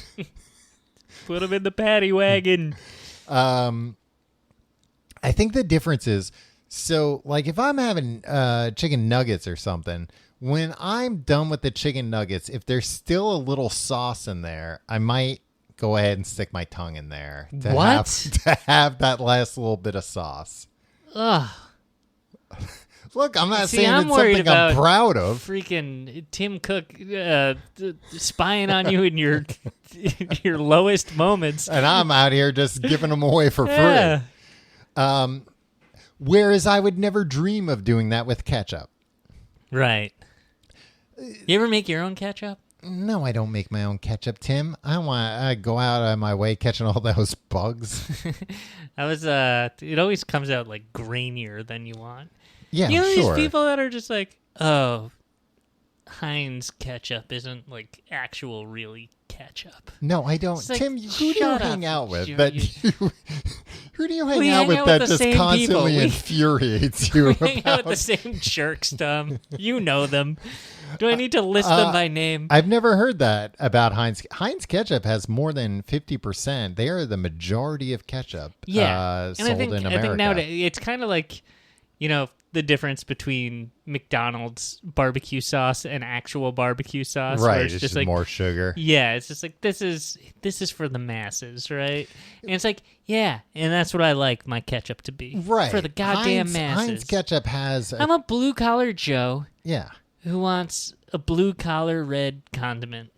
Put him in the paddy wagon. I think the difference is, so like if I'm having chicken nuggets or something, when I'm done with the chicken nuggets, if there's still a little sauce in there, I might go ahead and stick my tongue in there to have that last little bit of sauce. Ugh. Look, I'm not saying it's something I'm proud of. Freaking Tim Cook spying on you in your lowest moments, and I'm out here just giving them away for free. Whereas I would never dream of doing that with ketchup. Right. You ever make your own ketchup? No, I don't make my own ketchup, Tim. I don't want to go out of my way catching all those bugs. It always comes out like grainier than you want. Yeah, you know sure. These people that are just like, oh, Heinz ketchup isn't like actual really ketchup. No, I don't. Like, Tim, who do you hang out with? Who do you hang out out with that just constantly people. infuriates you? We hang out with the same jerks, Tom. You know them. Do I need to list them by name? I've never heard that about Heinz. Heinz ketchup has more than 50%. They are the majority of ketchup sold in America. I think nowadays it's kind of like, you know, the difference between McDonald's barbecue sauce and actual barbecue sauce. Right, where it's just like more sugar. Yeah, it's just like this is for the masses, right? And it's like, yeah, and that's what I like my ketchup to be. Right. For the goddamn masses. Heinz ketchup has... I'm a blue-collar Joe. Yeah. Who wants a blue-collar red condiment.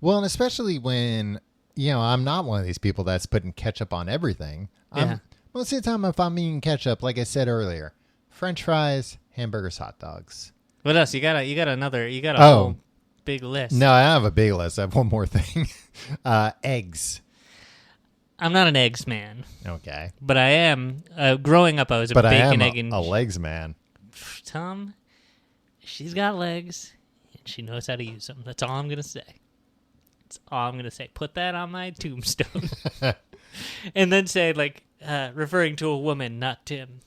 Well, and especially when, you know, I'm not one of these people that's putting ketchup on everything. Yeah. Most of the time, if I'm eating ketchup, like I said earlier, French fries, hamburgers, hot dogs. What else? You got a whole big list. No, I have a big list. I have one more thing. Eggs. I'm not an eggs man. Okay. But I am. Growing up, I was a bacon, egg, and... a legs man. Tom, she's got legs, and she knows how to use them. That's all I'm going to say. That's all I'm going to say. Put that on my tombstone. And then say, like, referring to a woman, not Tim.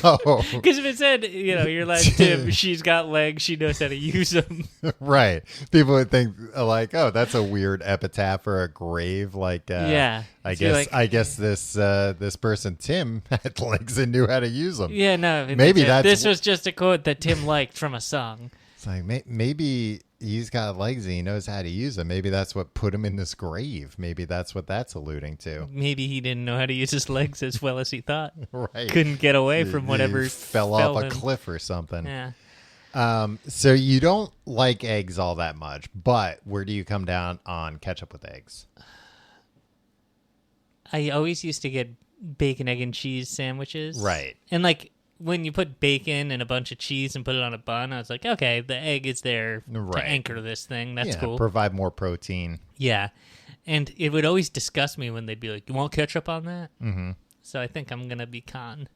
Oh, because if it said, you know, you're like, Tim, she's got legs, she knows how to use them. Right. People would think like, oh, that's a weird epitaph or a grave. Like, yeah. I guess this person Tim had legs and knew how to use them. Yeah, no. Maybe this was just a quote that Tim liked from a song. It's like maybe he's got legs and he knows how to use them. Maybe that's what put him in this grave. Maybe that's what that's alluding to. Maybe he didn't know how to use his legs as well as he thought. Right. Couldn't get away from whatever he fell off a cliff or something. Yeah. So you don't like eggs all that much, but where do you come down on ketchup with eggs? I always used to get bacon, egg, and cheese sandwiches. Right. And like when you put bacon and a bunch of cheese and put it on a bun, I was like, okay, the egg is there to anchor this thing. That's cool. Provide more protein. Yeah. And it would always disgust me when they'd be like, you want ketchup on that? Mm-hmm. So I think I'm going to be con.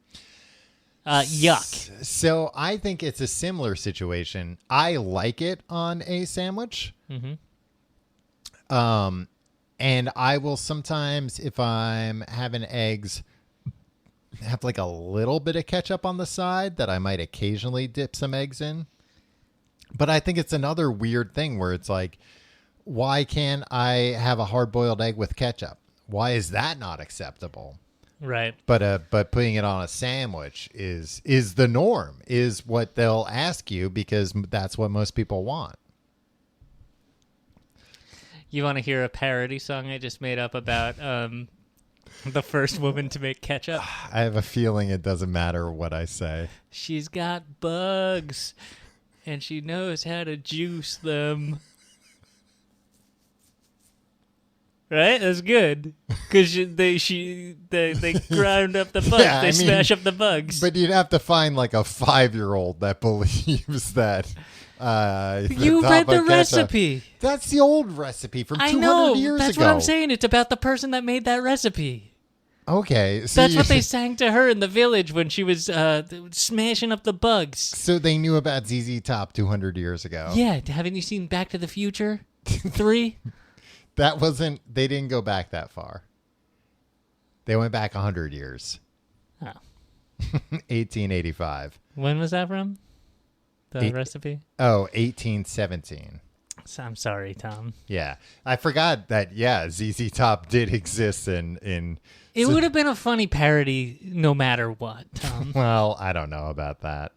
Yuck. So I think it's a similar situation. I like it on a sandwich. Mm-hmm. And I will sometimes, if I'm having eggs, have like a little bit of ketchup on the side that I might occasionally dip some eggs in. But I think it's another weird thing where it's like, why can't I have a hard-boiled egg with ketchup? Why is that not acceptable? Right. But putting it on a sandwich is the norm, is what they'll ask you because that's what most people want. You want to hear a parody song I just made up about the first woman to make ketchup? I have a feeling it doesn't matter what I say. She's got bugs, and she knows how to juice them. Right? That's good. Because they grind up the bugs. Yeah, they smash up the bugs. But you'd have to find like a 5-year-old that believes that. You read the recipe. That's the old recipe from 200 years ago. That's what I'm saying. It's about the person that made that recipe. Okay. So that's what they sang to her in the village when she was smashing up the bugs. So they knew about ZZ Top 200 years ago. Yeah. Haven't you seen Back to the Future 3? They didn't go back that far. They went back 100 years. Oh. 1885. When was that from? The recipe? Oh, 1817. I'm sorry, Tom. Yeah. I forgot that, ZZ Top did exist in It would have been a funny parody no matter what, Tom. Well, I don't know about that.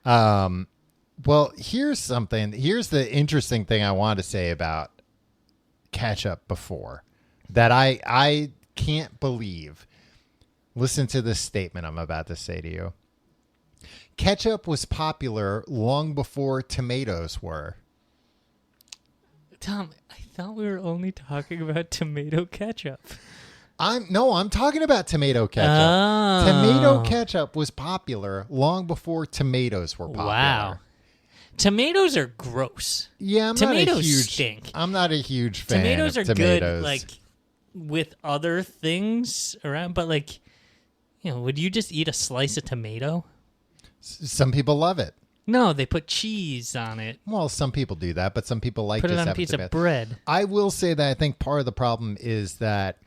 Well, here's the interesting thing I want to say about Ketchup before that I can't believe. Listen to this statement I'm about to say to you. Ketchup was popular long before tomatoes were. Tom, I thought we were only talking about tomato ketchup. I'm talking about tomato ketchup. Oh. Tomato ketchup was popular long before tomatoes were popular. Wow. Tomatoes are gross. Yeah, tomatoes stink. I'm not a huge fan tomatoes of are tomatoes. Good, like with other things around, but like, would you just eat a slice of tomato? Some people love it. No, they put cheese on it. Well, some people do that, but some people like put it just on a have piece tomato. of bread. I will say that I think part of the problem is that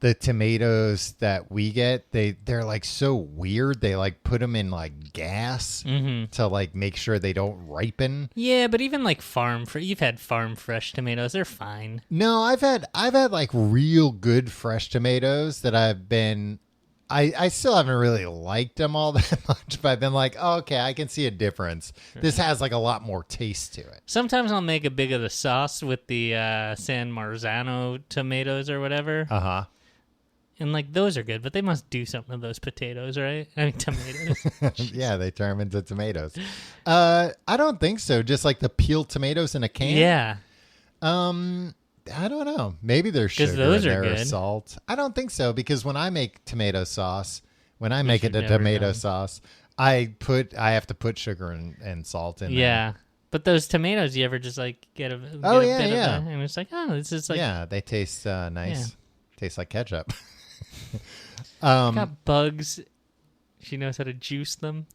the tomatoes that we get, they're like so weird. They like put them in like gas to like make sure they don't ripen. Yeah, but even like you've had farm fresh tomatoes. They're fine. No, I've had like real good fresh tomatoes that I still haven't really liked them all that much, but I've been like, oh, okay, I can see a difference. This has like a lot more taste to it. Sometimes I'll make a big of the sauce with the San Marzano tomatoes or whatever. Uh-huh. And like those are good, but they must do something to those potatoes, right? I mean, tomatoes. Yeah, they turn them into tomatoes. I don't think so. Just like the peeled tomatoes in a can. Yeah. I don't know. Maybe there's sugar those in are there or good. salt. I don't think so because when I make tomato sauce, sauce, I have to put sugar and salt in there. Yeah. But those tomatoes, you ever just like get a bit yeah. of that, and it's like, oh, this is like... Yeah, they taste nice. Yeah. Taste like ketchup. Got bugs. She knows how to juice them.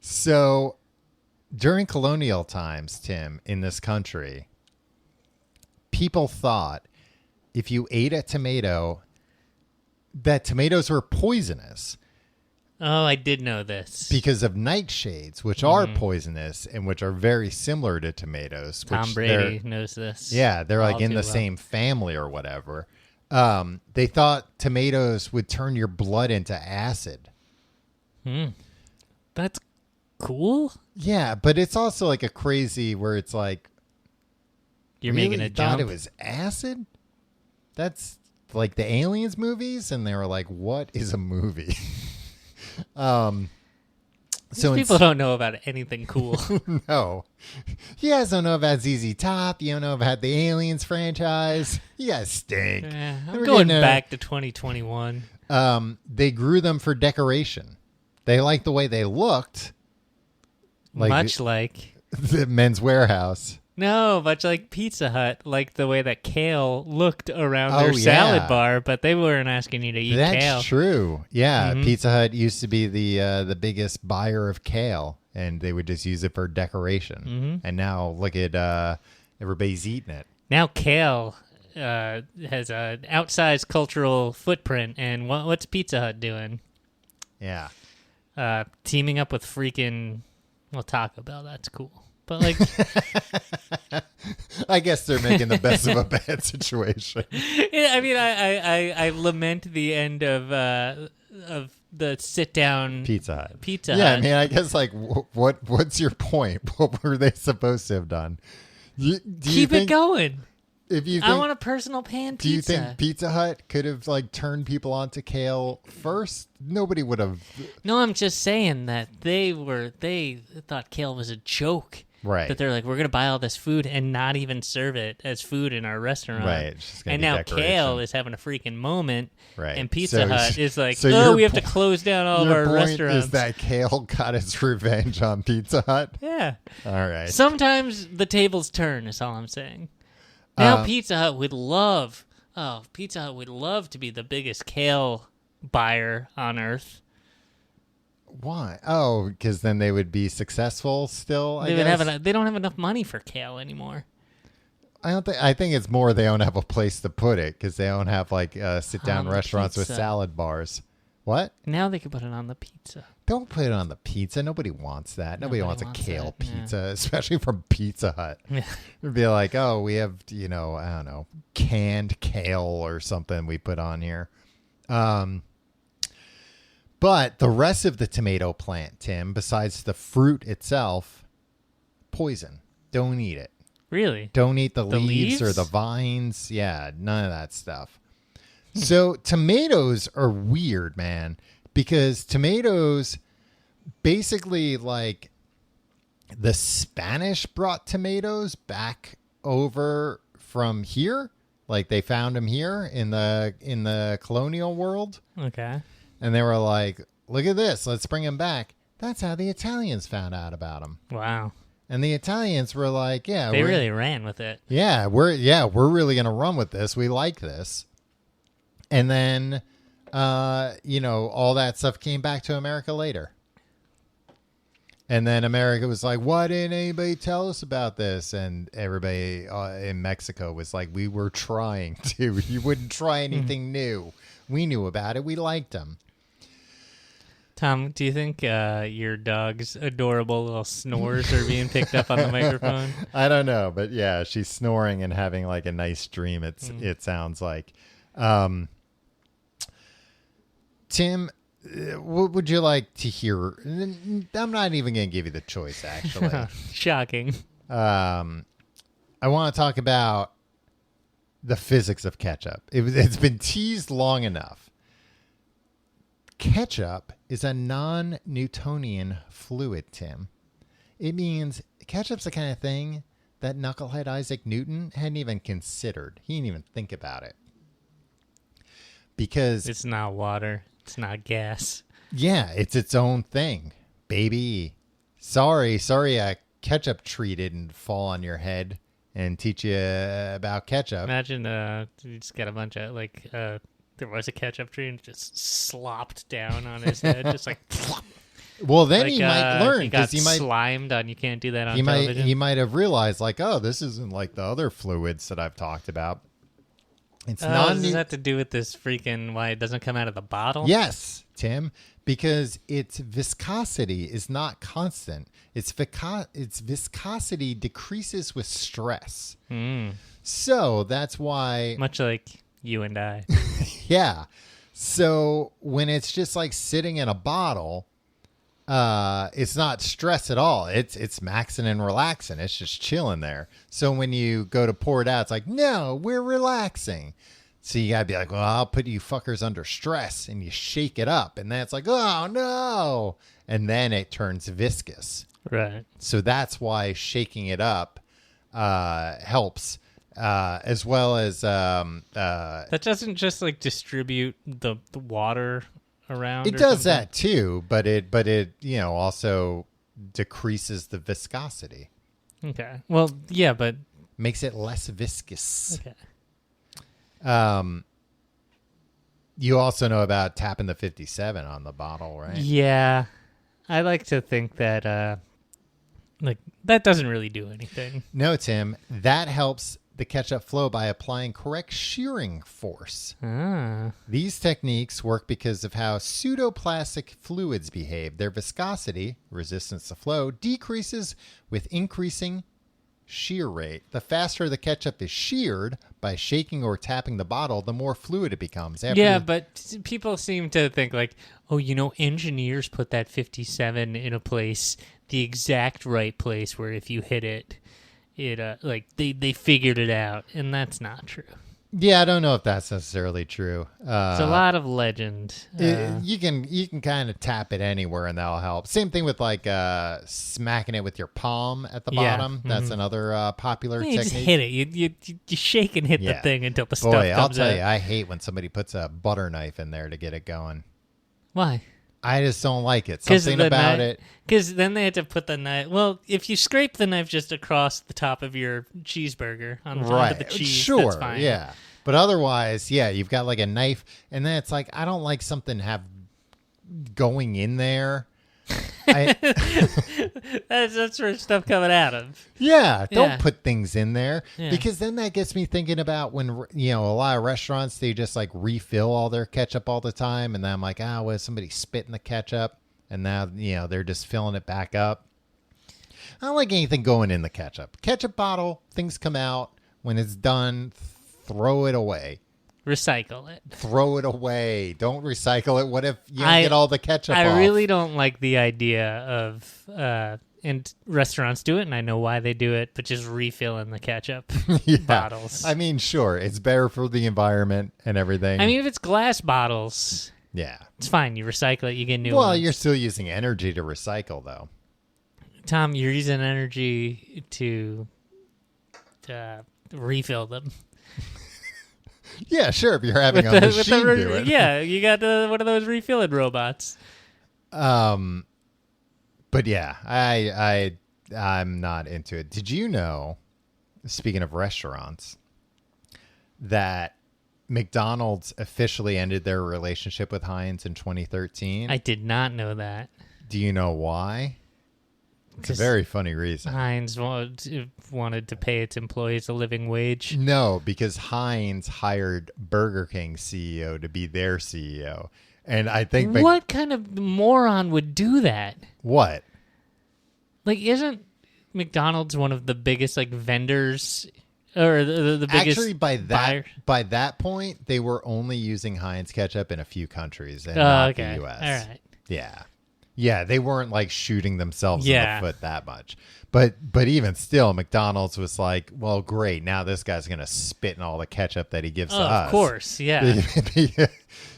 So during colonial times, Tim, in this country, people thought if you ate a tomato, that tomatoes were poisonous. Oh, I did know this. Because of nightshades, which are poisonous and which are very similar to tomatoes. Tom Brady knows this. Yeah, they're like in the same family or whatever. They thought tomatoes would turn your blood into acid. That's cool. Yeah, but it's also like a crazy where it's like, you're really making a thought jump. it was acid? That's like the Aliens movies, and they were like, what is a movie? These people don't know about anything cool. No. You guys don't know about ZZ Top. You don't know about the Aliens franchise. You guys stink. I'm going back to 2021. They grew them for decoration. They liked the way they looked. Much like the Men's Warehouse. No, much like Pizza Hut, like the way that kale looked around their salad bar, but they weren't asking you to eat kale. That's true. Yeah, Pizza Hut used to be the biggest buyer of kale, and they would just use it for decoration. And now look at everybody's eating it. Now kale has an outsized cultural footprint, and what's Pizza Hut doing? Yeah. Teaming up with freaking, Taco Bell. That's cool. But like, I guess they're making the best of a bad situation. Yeah, I mean, I lament the end of the sit down Pizza Hut. Yeah, I mean, I guess like what's your point? What were they supposed to have done? Keep it going. I want a personal pan pizza. Do you think Pizza Hut could have like turned people onto kale first? Nobody would have. No, I'm just saying that they thought kale was a joke. Right. That they're like, we're going to buy all this food and not even serve it as food in our restaurant. Right. And now kale is having a freaking moment. Right. And Pizza Hut is like, we have to close down all of our restaurants. Your point is that kale got its revenge on Pizza Hut? Yeah. All right. Sometimes the tables turn is all I'm saying. Now Pizza Hut would love Oh, Pizza Hut would love to be the biggest kale buyer on earth. Why? Oh, because then they would be successful still. They don't have enough money for kale anymore. I think it's more they don't have a place to put it because they don't have like sit down restaurants with salad bars. What? Now they can put it on the pizza. Don't put it on the pizza. Nobody wants that. Nobody wants a kale pizza, especially from Pizza Hut. Yeah. It'd be like, oh, we have, I don't know, canned kale or something we put on here. But the rest of the tomato plant, Tim, besides the fruit itself, poison. Don't eat it. Really? Don't eat the leaves or the vines. Yeah, none of that stuff. So tomatoes are weird, man, because tomatoes basically like the Spanish brought tomatoes back over from here. Like they found them here in the colonial world. Okay. And they were like, look at this. Let's bring them back. That's how the Italians found out about them. Wow. And the Italians were like, yeah. They really ran with it. Yeah, we're really going to run with this. We like this. And then, all that stuff came back to America later. And then America was like, why didn't anybody tell us about this? And everybody in Mexico was like, we were trying to. You wouldn't try anything new. We knew about it. We liked them. Tom, do you think your dog's adorable little snores are being picked up on the microphone? I don't know, but yeah, she's snoring and having like a nice dream. It sounds like. Tim, what would you like to hear? I'm not even going to give you the choice, actually. Shocking. I want to talk about the physics of ketchup. It's been teased long enough. Ketchup is a non-Newtonian fluid, Tim. It means ketchup's the kind of thing that knucklehead Isaac Newton hadn't even considered. He didn't even think about it. Because it's not water. It's not gas. Yeah, it's its own thing, baby. Sorry, a ketchup tree didn't fall on your head and teach you about ketchup. Imagine you just got a bunch of there was a ketchup tree and it just slopped down on his head, just like. Well, then he might learn because he might slimed on. You can't do that on television. He might have realized like, oh, this isn't like the other fluids that I've talked about. It's does this have to do with this freaking why it doesn't come out of the bottle? Yes, Tim, because its viscosity is not constant. Its viscosity decreases with stress. So that's why... Much like you and I. Yeah. So when it's just like sitting in a bottle, it's not stress at all. It's maxing and relaxing. It's just chilling there. So when you go to pour it out, it's like, no, we're relaxing. So you gotta be like, well, I'll put you fuckers under stress, and you shake it up, and then it's like, oh no, and then it turns viscous. Right. So that's why shaking it up helps, as well as that doesn't just like distribute the water around. It does that too, but it also decreases the viscosity. Okay. Well, yeah, but makes it less viscous. Okay. You also know about tapping the 57 on the bottle, right? Yeah. I like to think that that doesn't really do anything. No, Tim, that helps the ketchup flow by applying correct shearing force. These techniques work because of how pseudoplastic fluids behave. Their viscosity, resistance to flow, decreases with increasing shear rate. The faster the ketchup is sheared by shaking or tapping the bottle, the more fluid it becomes. But people seem to think like, oh, engineers put that 57 in a place, the exact right place where if you hit it, they figured it out, and that's not true. Yeah, I don't know if that's necessarily true. It's a lot of legend. You can kind of tap it anywhere, and that'll help. Same thing with like smacking it with your palm at the bottom. Mm-hmm. That's another popular technique. You just hit it. You shake and hit the thing until the stuff comes out. I'll tell you, I hate when somebody puts a butter knife in there to get it going. Why? I just don't like it. Something about it. Because then they had to put the knife. Well, if you scrape the knife just across the top of your cheeseburger onto the cheese, that's fine. Yeah. But otherwise, yeah, you've got like a knife, and then it's like, I don't like something going in there. That's where stuff coming out of. Yeah, don't put things in there because then that gets me thinking about when, a lot of restaurants, they just like refill all their ketchup all the time. And then I'm like, what if somebody spit in the ketchup and now, they're just filling it back up. I don't like anything going in the ketchup. Ketchup bottle, things come out. When it's done, throw it away. Recycle it. Throw it away. Don't recycle it. What if you don't get all the ketchup off? I really don't like the idea of, and restaurants do it, and I know why they do it, but just refilling the ketchup bottles. I mean, sure, it's better for the environment and everything. I mean, if it's glass bottles, it's fine. You recycle it, you get new ones. Well, you're still using energy to recycle, though. Tom, you're using energy to refill them. Yeah, sure. If you're having a machine do it. Yeah, you got one of those refilling robots. But yeah, I'm not into it. Did you know, speaking of restaurants, that McDonald's officially ended their relationship with Heinz in 2013? I did not know that. Do you know why? It's a very funny reason. Heinz wanted to pay its employees a living wage. No, because Heinz hired Burger King CEO to be their CEO. And I think... What kind of moron would do that? What? Like, isn't McDonald's one of the biggest, like, vendors... Or the biggest... Actually, by that point, they were only using Heinz ketchup in a few countries and not the U.S. All right. Yeah. Yeah, they weren't like shooting themselves in the foot that much. But even still, McDonald's was like, well, great. Now this guy's going to spit in all the ketchup that he gives to us. Of course, yeah.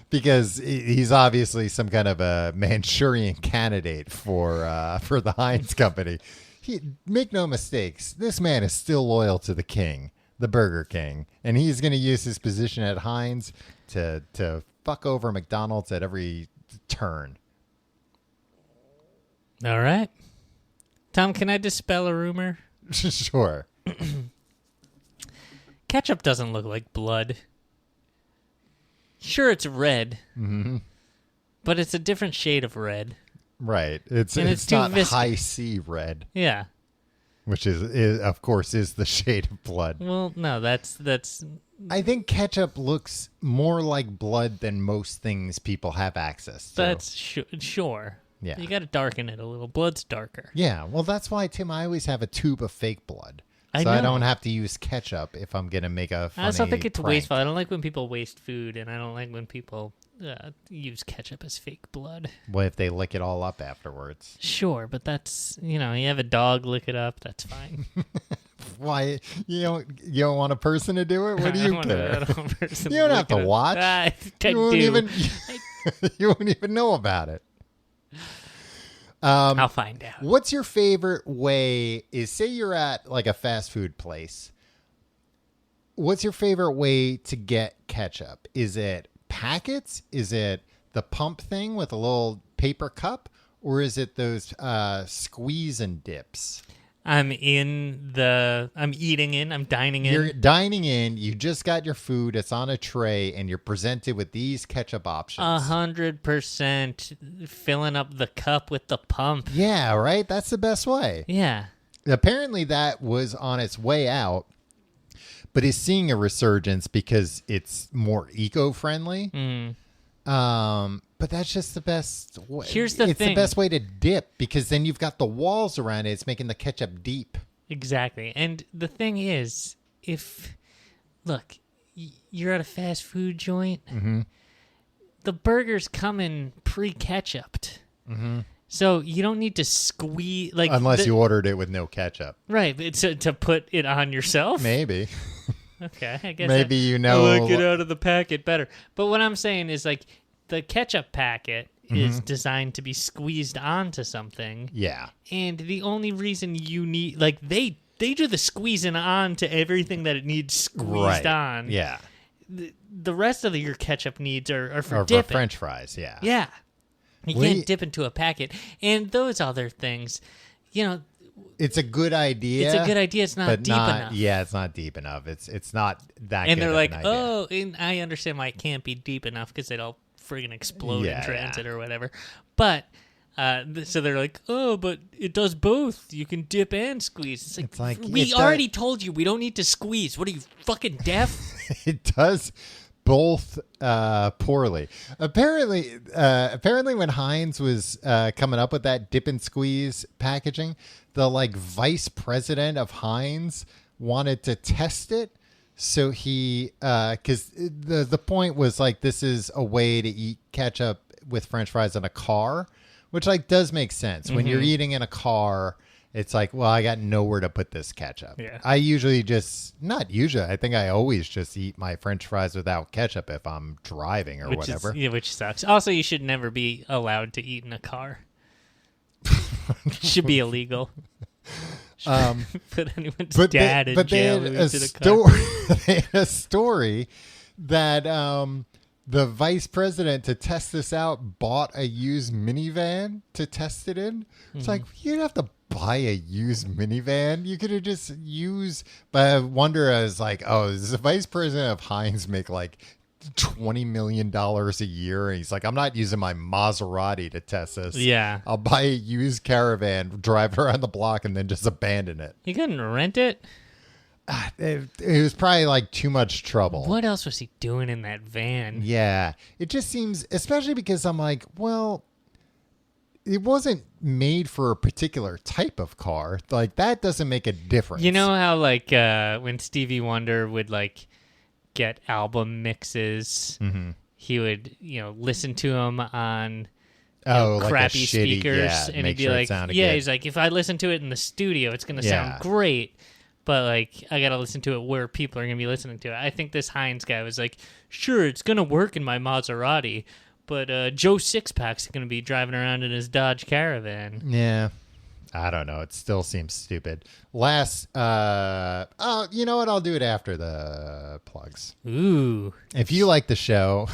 Because he's obviously some kind of a Manchurian candidate for the Heinz company. Make no mistakes. This man is still loyal to the king, the Burger King. And he's going to use his position at Heinz to fuck over McDonald's at every turn. All right. Tom, can I dispel a rumor? Sure. Ketchup doesn't look like blood. Sure, it's red, but it's a different shade of red. Right. It's not high C red. Yeah. Which is of course is the shade of blood. Well, no, that's. I think ketchup looks more like blood than most things people have access to. That's sure. Yeah. You got to darken it a little. Blood's darker. Yeah. Well, that's why, Tim, I always have a tube of fake blood. So I don't have to use ketchup if I'm going to make a funny I also think it's prank. wasteful. I don't like when people waste food, and I don't like when people use ketchup as fake blood. Well, if they lick it all up afterwards. Sure, but that's, you have a dog lick it up, that's fine. Why? You don't want a person to do it? What do you care? You don't have to watch. You won't even know about it. I'll find out. What's your favorite way say you're at like a fast food place. What's your favorite way to get ketchup? Is it packets? Is it the pump thing with a little paper cup? Or is it those squeeze and dips? I'm dining in. You're dining in. You just got your food. It's on a tray, and you're presented with these ketchup options. 100% filling up the cup with the pump. Yeah, right? That's the best way. Yeah. Apparently that was on its way out, but is seeing a resurgence because it's more eco-friendly. But that's just the best way. Here's the thing. It's the best way to dip because then you've got the walls around it. It's making the ketchup deep. Exactly. And the thing is, look, you're at a fast food joint, the burgers come in pre-ketchuped. So you don't need to squeeze. Unless you ordered it with no ketchup. Right. To put it on yourself? Maybe. Okay. I guess maybe I like it out of the packet better. But what I'm saying is like, the ketchup packet is designed to be squeezed onto something. Yeah. And the only reason you need, like, they do the squeezing on to everything that it needs squeezed on. Yeah. The rest of your ketchup needs are for dipping. For French fries, yeah. Yeah. You can't dip into a packet. And those other things, it's a good idea. It's a good idea. It's not deep enough. Yeah, it's not deep enough. It's not that. And good they're of like, an idea. oh, and I understand why it can't be deep enough because it'll friggin' explode in transit or whatever. But so they're like, oh, but it does both. You can dip and squeeze. It's like we already told you we don't need to squeeze. What are you, fucking deaf? It does both poorly. Apparently when Heinz was coming up with that dip and squeeze packaging, the vice president of Heinz wanted to test it. So he, because the point was this is a way to eat ketchup with French fries in a car, which does make sense. When you're eating in a car, it's well, I got nowhere to put this ketchup. Yeah. I I think I always just eat my French fries without ketchup if I'm driving or whatever. Which sucks. Also, you should never be allowed to eat in a car. It should be illegal. Put anyone's dad in jail. They had a story that the vice president, to test this out, bought a used minivan to test it in. It's you didn't have to buy a used minivan. You could have just used. But I wonder, I was does the vice president of Heinz make $20 million a year? And he's I'm not using my Maserati to test this. Yeah. I'll buy a used caravan, drive around the block, and then just abandon it. He couldn't rent it? It was probably too much trouble. What else was he doing in that van? Yeah. It just seems, especially because I'm well, it wasn't made for a particular type of car. That doesn't make a difference. You know how when Stevie Wonder would get album mixes, he would listen to them on crappy speakers, and he'd be he's if I listen to it in the studio, it's gonna sound great, but I gotta listen to it where people are gonna be listening to it. I think this Heinz guy was sure, it's gonna work in my Maserati, but Joe Sixpack's gonna be driving around in his Dodge Caravan. Yeah. I don't know. It still seems stupid. You know what? I'll do it after the plugs. Ooh. If you like the show,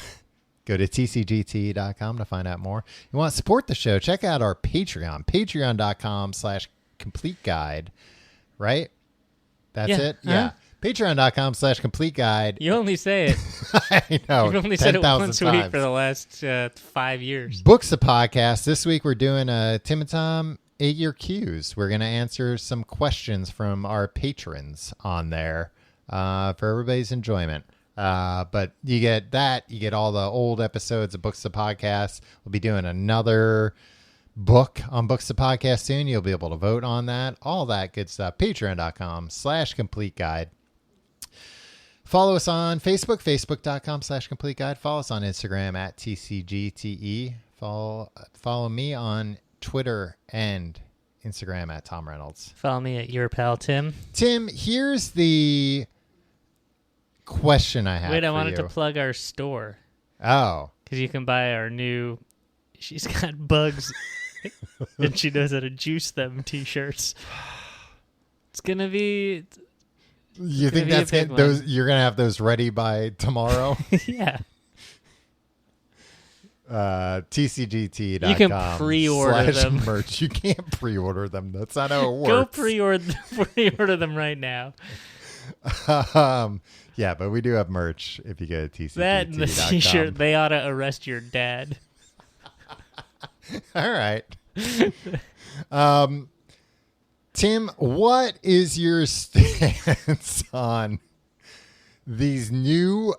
go to tcgt.com to find out more. You want to support the show, check out our Patreon, patreon.com/complete guide, right? That's it? Yeah. Patreon.com/complete guide. You only say it. I know. You've only said it once a week for the last 5 years. Books of podcast. This week we're doing Tim and Tom 8-Year Q's. We're going to answer some questions from our patrons on there for everybody's enjoyment. But you get that. You get all the old episodes of Books of Podcast. We'll be doing another book on Books of Podcast soon. You'll be able to vote on that. All that good stuff. Patreon.com/complete guide. Follow us on Facebook, facebook.com/complete guide. Follow us on Instagram at TCGTE. Follow me on Twitter and Instagram at Tom Reynolds. Follow me at your pal Tim. Tim, here's the question I have. Wait, I wanted to plug our store. Oh, because you can buy our new "She's Got Bugs" and she knows how to juice them T-shirts. It's gonna be. You think that's those? You're gonna have those ready by tomorrow? Yeah. TCGT.com. You can pre-order them. Merch. You can't pre-order them. That's not how it works. Go pre-order them right now. Yeah, but we do have merch if you go to TCGT.com. That and the T-shirt, they ought to arrest your dad. All right. Tim, what is your stance on these new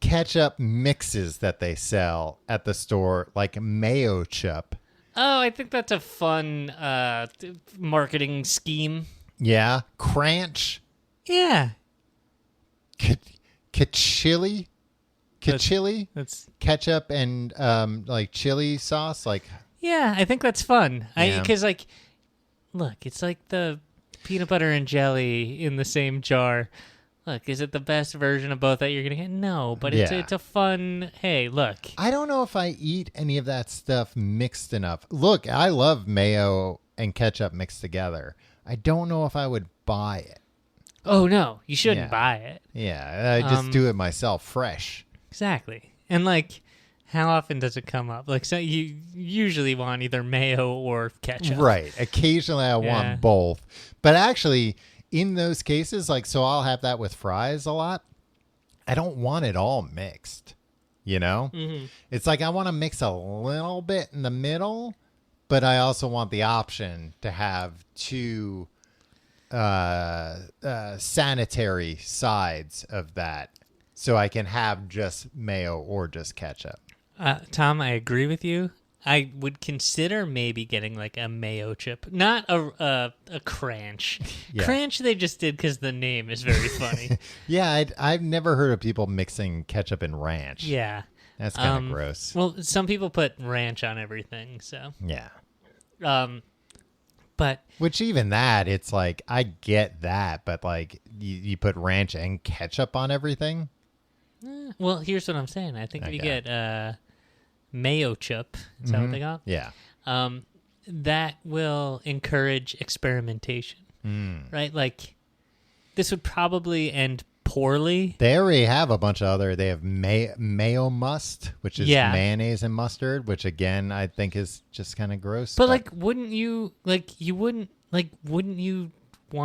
ketchup mixes that they sell at the store, like Mayo Chup? Oh, I think that's a fun marketing scheme. Yeah. Cranch. Yeah. Kachili. That's ketchup and chili sauce. Yeah, I think that's fun. Because look, it's like the peanut butter and jelly in the same jar. Look, is it the best version of both that you're going to get? No, but it's a fun, hey, look. I don't know if I eat any of that stuff mixed enough. Look, I love mayo and ketchup mixed together. I don't know if I would buy it. Oh, no, you shouldn't buy it. Yeah, I just do it myself fresh. Exactly. And How often does it come up? Like, so you usually want either mayo or ketchup. Right. Occasionally I want both. But actually, in those cases, like, so I'll have that with fries a lot. I don't want it all mixed, you know? Mm-hmm. It's like I want to mix a little bit in the middle, but I also want the option to have two sanitary sides of that. So I can have just mayo or just ketchup. Tom, I agree with you. I would consider maybe getting like a mayo chip, not a cranch. Yeah. Cranch they just did because the name is very funny. Yeah, I've never heard of people mixing ketchup and ranch. Yeah. That's kind of gross. Well, some people put ranch on everything, so. Yeah. But which even that, it's like, I get that, but like you put ranch and ketchup on everything? Well, here's what I'm saying. I think if you get mayo chip, is that what they call it? Yeah. That will encourage experimentation, right? Like, this would probably end poorly. They already have a bunch of other. They have mayo must, which is mayonnaise and mustard, which again I think is just kind of gross. But like, wouldn't you want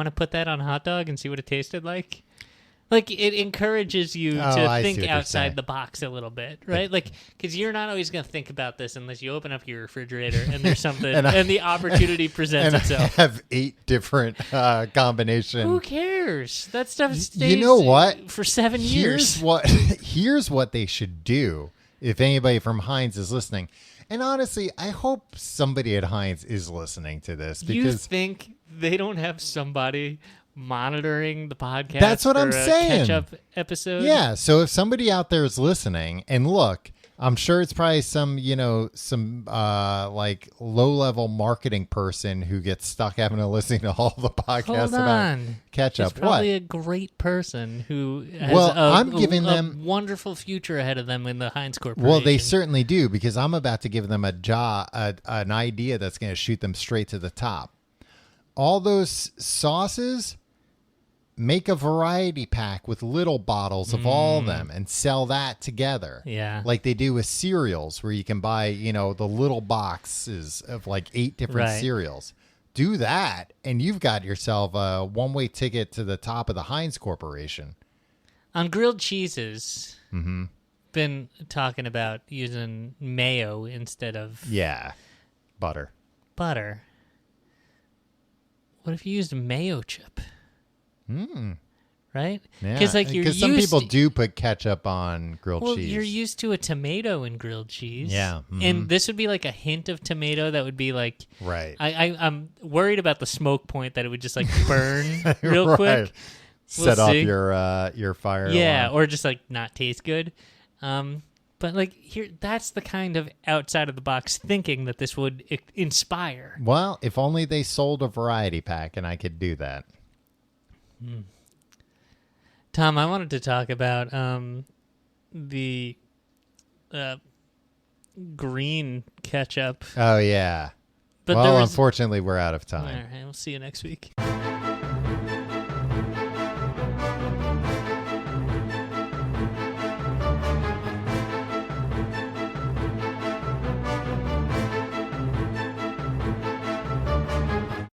to put that on a hot dog and see what it tasted like? Like, it encourages you to think outside the box a little bit, right? Like, because you're not always going to think about this unless you open up your refrigerator and there's something, and the opportunity presents itself. I have 8 different combinations. Who cares? That stuff stays for 7 years. Here's what they should do if anybody from Heinz is listening. And honestly, I hope somebody at Heinz is listening to this. Because you think they don't have somebody monitoring the podcast? That's what I'm saying. Ketchup episode. Yeah. So if somebody out there is listening, and look, I'm sure it's probably some like low level marketing person who gets stuck having to listen to all the podcasts about ketchup. It's probably a great person who has I'm giving them a wonderful future ahead of them in the Heinz Corporation. Well, they certainly do, because I'm about to give them an idea that's going to shoot them straight to the top. All those sauces, make a variety pack with little bottles of all of them and sell that together. Yeah. Like they do with cereals, where you can buy, the little boxes of like 8 different cereals. Do that, and you've got yourself a one-way ticket to the top of the Heinz Corporation. On grilled cheeses, been talking about using mayo instead of... Yeah. Butter. What if you used a mayo chip? Right? Yeah. Because some people do put ketchup on grilled cheese. Well, you're used to a tomato in grilled cheese. Yeah. And this would be like a hint of tomato that would be like... Right. I'm worried about the smoke point, that it would just like burn real quick. Set off your fire alarm. Or just like not taste good. But like that's the kind of outside of the box thinking that this would inspire. Well, if only they sold a variety pack and I could do that. Tom, I wanted to talk about the green ketchup. Oh, yeah. But unfortunately, we're out of time. All right, we'll see you next week.